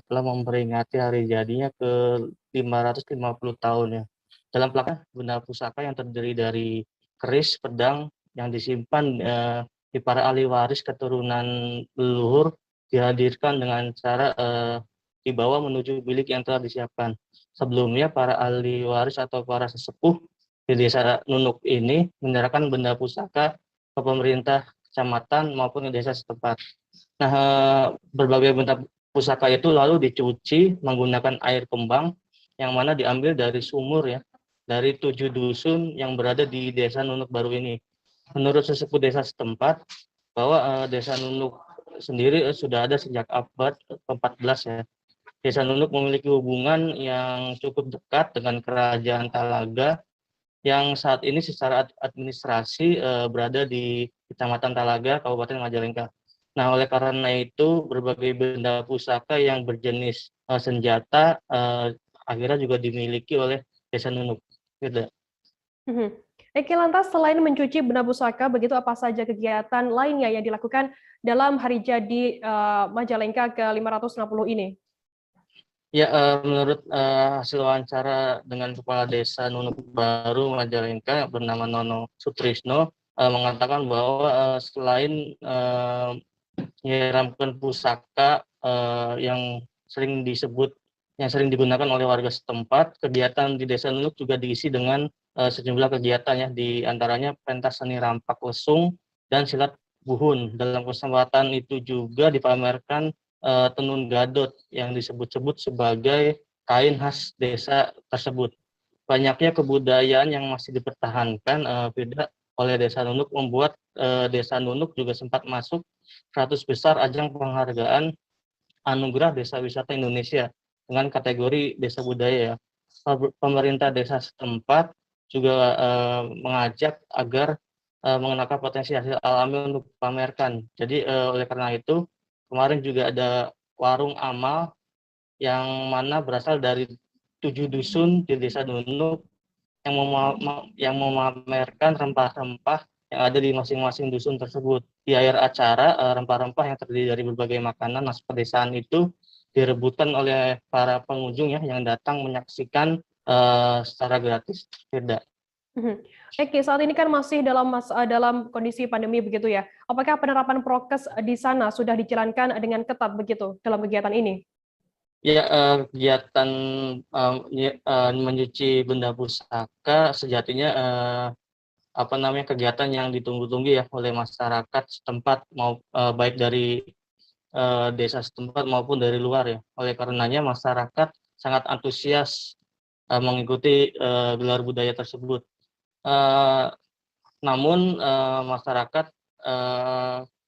telah memperingati hari jadinya ke 550 tahun ya. Dalam pelaksanaan benda pusaka yang terdiri dari keris, pedang yang disimpan di para ahli waris keturunan leluhur dihadirkan dengan cara dibawa menuju bilik yang telah disiapkan. Sebelumnya para ahli waris atau para sesepuh di Desa Nunuk ini menyerahkan benda pusaka ke pemerintah kecamatan maupun ke desa setempat. Nah, berbagai benda pusaka itu lalu dicuci menggunakan air kembang yang mana diambil dari sumur ya, dari 7 dusun yang berada di Desa Nunuk Baru ini. Menurut sesepuh desa setempat, bahwa Desa Nunuk sendiri sudah ada sejak abad ke-14 ya. Desa Nunuk memiliki hubungan yang cukup dekat dengan Kerajaan Talaga yang saat ini secara administrasi berada di Kecamatan Talaga, Kabupaten Majalengka. Nah, oleh karena itu berbagai benda pusaka yang berjenis senjata akhirnya juga dimiliki oleh Desa Nunuk. Gitu. Eki, lantas selain mencuci benda pusaka, begitu apa saja kegiatan lainnya yang dilakukan dalam hari jadi Majalengka ke-560 ini? Ya, menurut hasil wawancara dengan Kepala Desa Nunuk Baru Majalengka bernama Nono Sutrisno mengatakan bahwa selain menyiramkan pusaka yang sering digunakan oleh warga setempat, kegiatan di Desa Nunuk juga diisi dengan sejumlah kegiatan ya, di antaranya pentas seni rampak lesung dan silat buhun. Dalam kesempatan itu juga dipamerkan tenun gadot yang disebut-sebut sebagai kain khas desa tersebut. Banyaknya kebudayaan yang masih dipertahankan oleh Desa Nunuk membuat Desa Nunuk juga sempat masuk 100 besar ajang penghargaan Anugerah Desa Wisata Indonesia dengan kategori desa budaya. Pemerintah desa setempat juga mengajak agar mengenalkan potensi hasil alami untuk dipamerkan. Jadi oleh karena itu kemarin juga ada warung amal yang mana berasal dari 7 dusun di Desa Nunuk yang memamerkan rempah-rempah yang ada di masing-masing dusun tersebut. Di akhir acara, rempah-rempah yang terdiri dari berbagai makanan khas pedesaan itu direbutkan oleh para pengunjung ya yang datang menyaksikan secara gratis. Tidak. Oke, saat ini kan masih dalam kondisi pandemi begitu ya. Apakah penerapan prokes di sana sudah dijalankan dengan ketat begitu dalam kegiatan ini? Ya, kegiatan mencuci benda pusaka sejatinya kegiatan yang ditunggu-tunggu ya oleh masyarakat setempat baik dari desa setempat maupun dari luar ya. Oleh karenanya masyarakat sangat antusias mengikuti gelar budaya tersebut. Namun masyarakat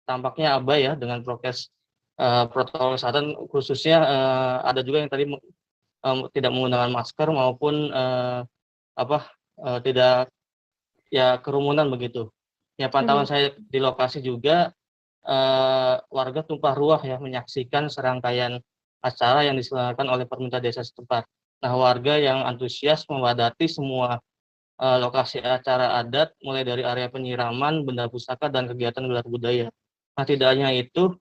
tampaknya abai ya dengan prokes protokol kesehatan, khususnya ada juga yang tadi tidak menggunakan masker maupun tidak ya kerumunan begitu. Ya pantauan saya di lokasi juga warga tumpah ruah ya menyaksikan serangkaian acara yang diselenggarakan oleh pemerintah desa setempat. Nah, warga yang antusias memadati semua lokasi acara adat, mulai dari area penyiraman, benda pusaka, dan kegiatan gelar budaya. Nah, tidak hanya itu,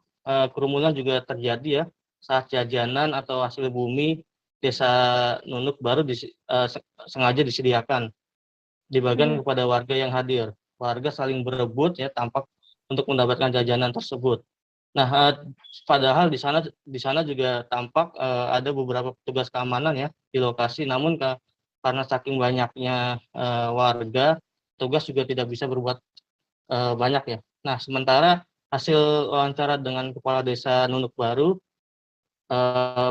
kerumunan juga terjadi ya saat jajanan atau hasil bumi Desa Nunuk Baru sengaja disediakan, dibagikan kepada warga yang hadir. Warga saling berebut ya tampak untuk mendapatkan jajanan tersebut. Nah, padahal di sana juga tampak ada beberapa petugas keamanan ya di lokasi, namun karena saking banyaknya warga, tugas juga tidak bisa berbuat banyak ya. Nah, sementara hasil wawancara dengan Kepala Desa Nunuk Baru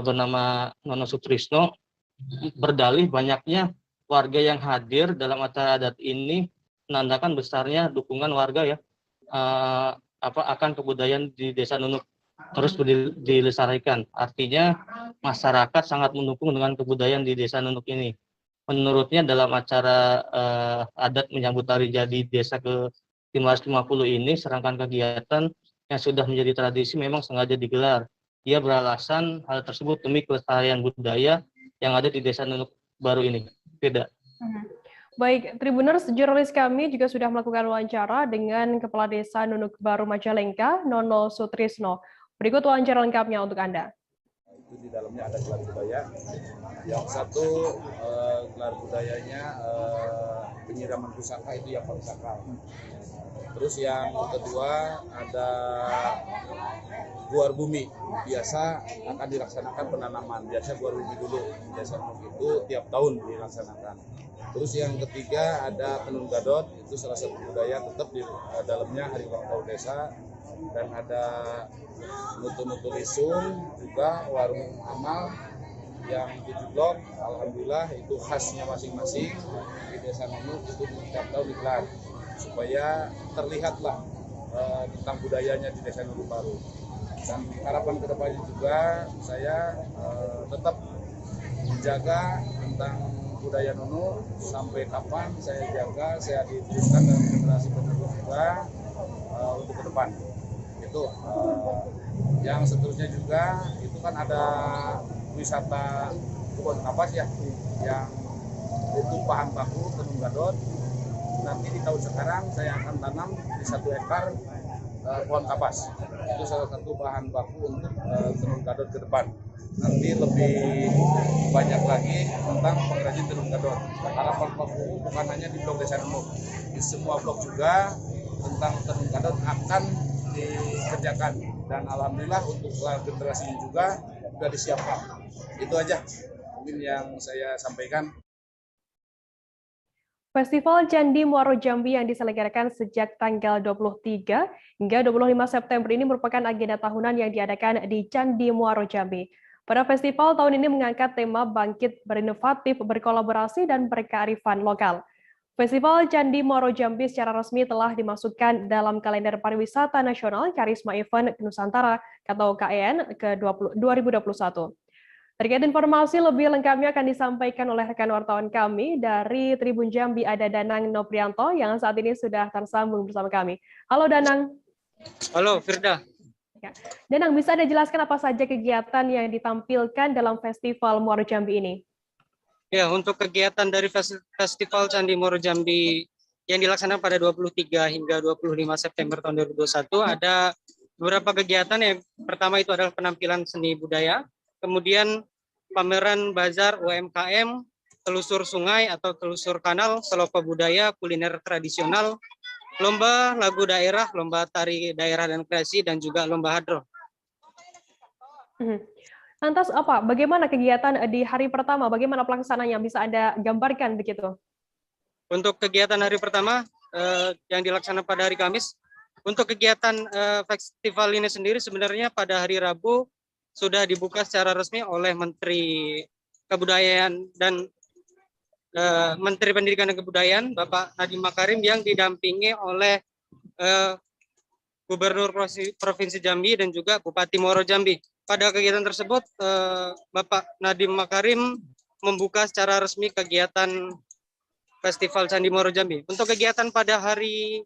bernama Nono Sutrisno berdalih banyaknya warga yang hadir dalam acara adat ini menandakan besarnya dukungan warga ya akan kebudayaan di Desa Nunuk terus dilestarikan. Artinya masyarakat sangat mendukung dengan kebudayaan di Desa Nunuk ini. Menurutnya dalam acara adat menyambut hari jadi desa ke-550 ini, serangkaian kegiatan yang sudah menjadi tradisi memang sengaja digelar, dia beralasan hal tersebut demi kelestarian budaya yang ada di Desa Nunuk Baru ini. Tidak. Baik, Tribuners, jurnalis kami juga sudah melakukan wawancara dengan Kepala Desa Nunuk Baru Majalengka, Nono Sutrisno. Berikut wawancara lengkapnya untuk Anda. Itu di dalamnya ada gelar budaya. Yang satu gelar budayanya penyiraman pusaka, itu yang paling sakral. Terus yang kedua ada guar bumi. Biasa akan dilaksanakan penanaman. Biasa guar bumi dulu. Biasa itu tiap tahun dilaksanakan. Terus yang ketiga ada tenun gadot. Itu salah satu budaya, tetap di dalamnya hari ulang tahun desa. Dan ada nutu-nutu lisung, juga warung amal yang 7 blok. Alhamdulillah itu khasnya masing-masing di Desa Nunuk, itu tiap tahun digelar supaya terlihatlah tentang budayanya di Desa Nunuk Baru. Dan harapan kedepannya juga saya tetap menjaga tentang budaya Nunuk sampai kapan saya jaga, saya diteruskan dalam generasi penerus juga untuk ke depan. Itu yang seterusnya juga itu kan ada wisata kebun kapas ya, yang itu bahan baku tenun gadot. Nanti di tahun sekarang saya akan tanam di 1 hektar pohon kapas. Itu salah satu bahan baku untuk tenun gadot ke depan. Nanti lebih banyak lagi tentang pengrajin tenun gadot. Harapan baku bukan hanya di blok Desa Nunuk, di semua blok juga tentang tenun gadot akan dikerjakan. Dan alhamdulillah untuk generasi juga sudah disiapkan. Itu aja mungkin yang saya sampaikan. Festival Candi Muaro Jambi yang diselenggarakan sejak tanggal 23 hingga 25 September ini merupakan agenda tahunan yang diadakan di Candi Muaro Jambi. Pada festival tahun ini mengangkat tema bangkit berinovatif, berkolaborasi, dan berkearifan lokal. Festival Candi Muaro Jambi secara resmi telah dimasukkan dalam kalender pariwisata nasional Karisma Event Nusantara atau KEN ke 2021. Terkait informasi lebih lengkapnya akan disampaikan oleh rekan wartawan kami dari Tribun Jambi, ada Danang Noprianto yang saat ini sudah tersambung bersama kami. Halo Danang. Halo Firda. Ya. Danang, bisa Anda jelaskan apa saja kegiatan yang ditampilkan dalam Festival Muaro Jambi ini? Ya, untuk kegiatan dari Festival Candi Muaro Jambi yang dilaksanakan pada 23 hingga 25 September tahun 2021 ada beberapa kegiatan. Yang pertama itu adalah penampilan seni budaya, kemudian pameran bazar UMKM, telusur sungai atau telusur kanal, selopa budaya, kuliner tradisional, lomba lagu daerah, lomba tari daerah dan kreasi, dan juga lomba hadroh. Lantas bagaimana kegiatan di hari pertama? Bagaimana pelaksanaannya? Bisa Anda gambarkan begitu? Untuk kegiatan hari pertama yang dilaksanakan pada hari Kamis, untuk kegiatan festival ini sendiri sebenarnya pada hari Rabu sudah dibuka secara resmi oleh Menteri Kebudayaan dan Menteri Pendidikan dan Kebudayaan, Bapak Nadiem Makarim, yang didampingi oleh Gubernur Provinsi Jambi dan juga Bupati Muaro Jambi. Pada kegiatan tersebut, Bapak Nadiem Makarim membuka secara resmi kegiatan Festival Candi Muaro Jambi. Untuk kegiatan pada hari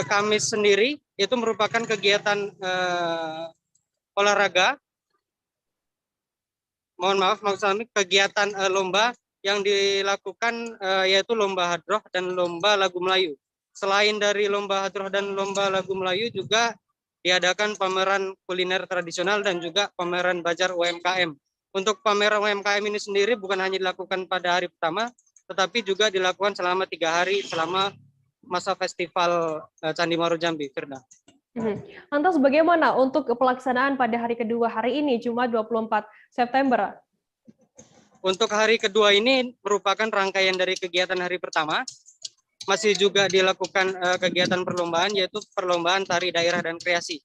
Kamis sendiri, itu merupakan kegiatan olahraga. Mohon maaf, maksud kegiatan lomba yang dilakukan yaitu lomba hadroh dan lomba lagu Melayu. Selain dari lomba hadroh dan lomba lagu Melayu, juga diadakan pameran kuliner tradisional dan juga pameran bazar UMKM. Untuk pameran UMKM ini sendiri bukan hanya dilakukan pada hari pertama, tetapi juga dilakukan selama 3 hari selama masa festival Candi Muaro Jambi, Firda. Lantas bagaimana untuk pelaksanaan pada hari kedua hari ini, Jumat 24 September? Untuk hari kedua ini merupakan rangkaian dari kegiatan hari pertama. Masih juga dilakukan kegiatan perlombaan, yaitu perlombaan tari daerah dan kreasi.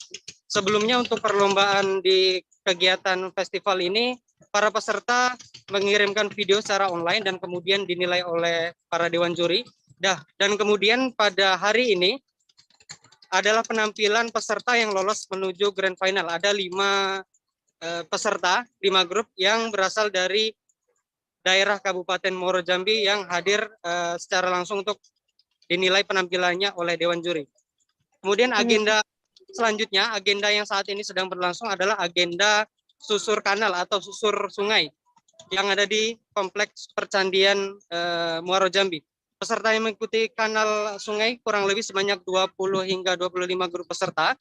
Sebelumnya untuk perlombaan di kegiatan festival ini, para peserta mengirimkan video secara online dan kemudian dinilai oleh para dewan juri. Dan kemudian pada hari ini adalah penampilan peserta yang lolos menuju grand final. Ada 5 peserta, 5 grup yang berasal dari daerah Kabupaten Muaro Jambi yang hadir secara langsung untuk dinilai penampilannya oleh dewan juri. Kemudian agenda selanjutnya, agenda yang saat ini sedang berlangsung adalah agenda susur kanal atau susur sungai yang ada di Kompleks Percandian Muaro Jambi. Peserta yang mengikuti kanal sungai kurang lebih sebanyak 20 hingga 25 grup peserta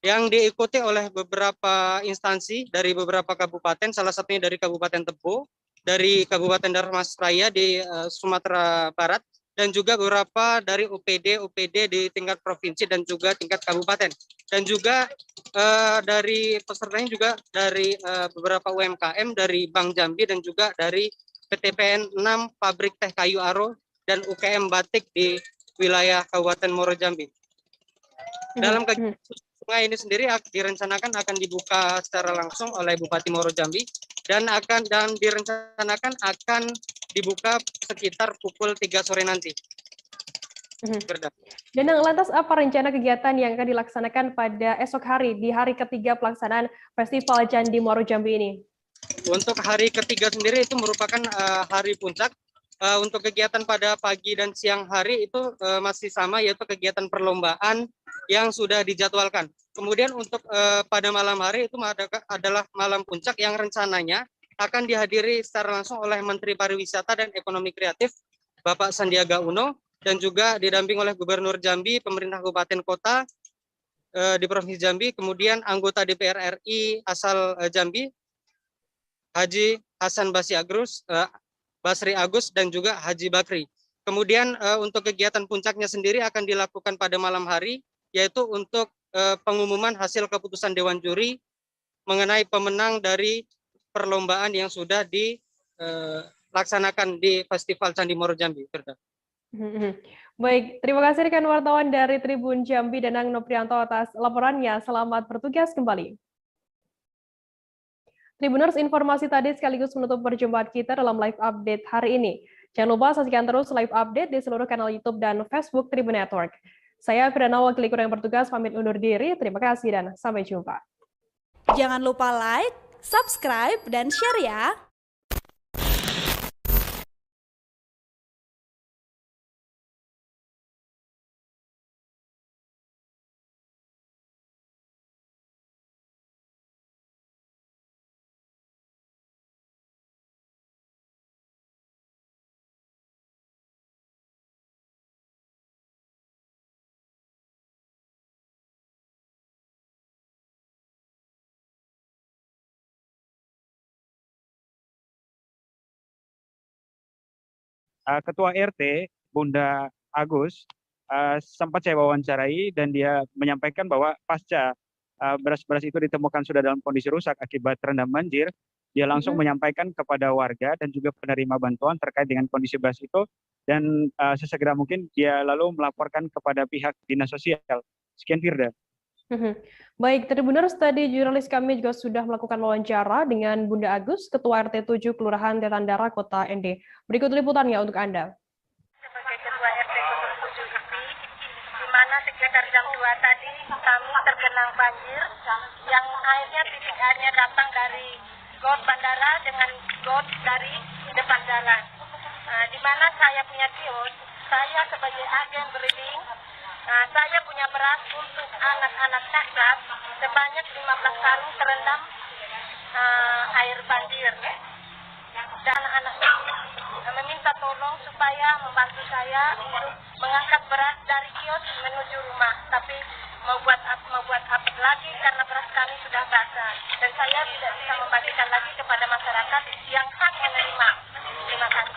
yang diikuti oleh beberapa instansi dari beberapa kabupaten, salah satunya dari Kabupaten Tebo, dari Kabupaten Darmasraya di Sumatera Barat, dan juga beberapa dari OPD di tingkat provinsi dan juga tingkat kabupaten. Dan juga dari pesertanya juga dari beberapa UMKM, dari Bank Jambi, dan juga dari PTPN 6 Pabrik Teh Kayu Aro dan UKM Batik di wilayah Kabupaten Muaro Jambi. Dalam kegiatan sungai ini sendiri direncanakan akan dibuka secara langsung oleh Bupati Muaro Jambi dan direncanakan akan dibuka sekitar pukul 3 sore nanti. Danang, lantas apa rencana kegiatan yang akan dilaksanakan pada esok hari di hari ketiga pelaksanaan Festival Candi Muaro Jambi ini? Untuk hari ketiga sendiri itu merupakan hari puncak. Untuk kegiatan pada pagi dan siang hari itu masih sama, yaitu kegiatan perlombaan yang sudah dijadwalkan. Kemudian untuk pada malam hari itu adalah malam puncak yang rencananya akan dihadiri secara langsung oleh Menteri Pariwisata dan Ekonomi Kreatif Bapak Sandiaga Uno, dan juga didamping oleh Gubernur Jambi, pemerintah kabupaten kota di Provinsi Jambi, kemudian anggota DPR RI asal Jambi, Haji Hasan Basri Agus, dan juga Haji Bakri. Kemudian untuk kegiatan puncaknya sendiri akan dilakukan pada malam hari, yaitu untuk pengumuman hasil keputusan Dewan Juri mengenai pemenang dari perlombaan yang sudah dilaksanakan di Festival Candi Muaro Jambi. Baik, terima kasih rekan wartawan dari Tribun Jambi, Danang Noprianto atas laporannya. Selamat bertugas kembali. Tribuners, informasi tadi sekaligus menutup perjumpaan kita dalam live update hari ini. Jangan lupa saksikan terus live update di seluruh kanal YouTube dan Facebook Tribun Network. Saya Firdana, wakil yang bertugas, pamit undur diri. Terima kasih dan sampai jumpa. Jangan lupa like, subscribe, dan share ya. Ketua RT, Bunda Agus, sempat saya wawancarai dan dia menyampaikan bahwa pasca beras-beras itu ditemukan sudah dalam kondisi rusak akibat terendam banjir, dia langsung menyampaikan kepada warga dan juga penerima bantuan terkait dengan kondisi beras itu, dan sesegera mungkin dia lalu melaporkan kepada pihak dinas sosial. Sekian, Firda. Baik, Tribuners, tadi jurnalis kami juga sudah melakukan wawancara dengan Bunda Agus, Ketua RT 7 Kelurahan Tetandara, Kota ND. Berikut liputannya untuk Anda. Sebagai Ketua RT 7 ini, di mana sekitar jam 2 tadi kami tergenang banjir, yang airnya titik airnya datang dari got bandara dengan got dari depan jalan. Di mana saya punya kios, saya sebagai agen breeding, saya punya beras untuk anak-anak cacat sebanyak 15 karung terendam air banjir. Dan anak meminta tolong supaya membantu saya untuk mengangkat beras dari kios menuju rumah. Tapi mau buat apa lagi karena beras kami sudah basah. Dan saya tidak bisa membagikan lagi kepada masyarakat yang hak menerima. Terima kasih.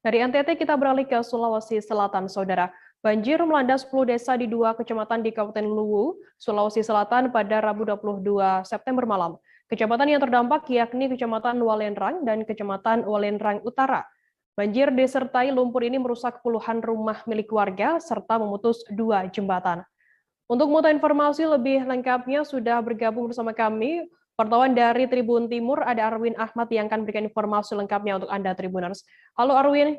Dari NTT kita beralih ke Sulawesi Selatan, Saudara. Banjir melanda 10 desa di 2 kecamatan di Kabupaten Luwu, Sulawesi Selatan pada Rabu 22 September malam. Kecamatan yang terdampak yakni Kecamatan Walendrang dan Kecamatan Walendrang Utara. Banjir disertai lumpur ini merusak puluhan rumah milik warga serta memutus 2 jembatan. Untuk mengetahui informasi lebih lengkapnya sudah bergabung bersama kami wartawan dari Tribun Timur, ada Arwin Ahmad yang akan berikan informasi lengkapnya untuk Anda Tribuners. Halo Arwin.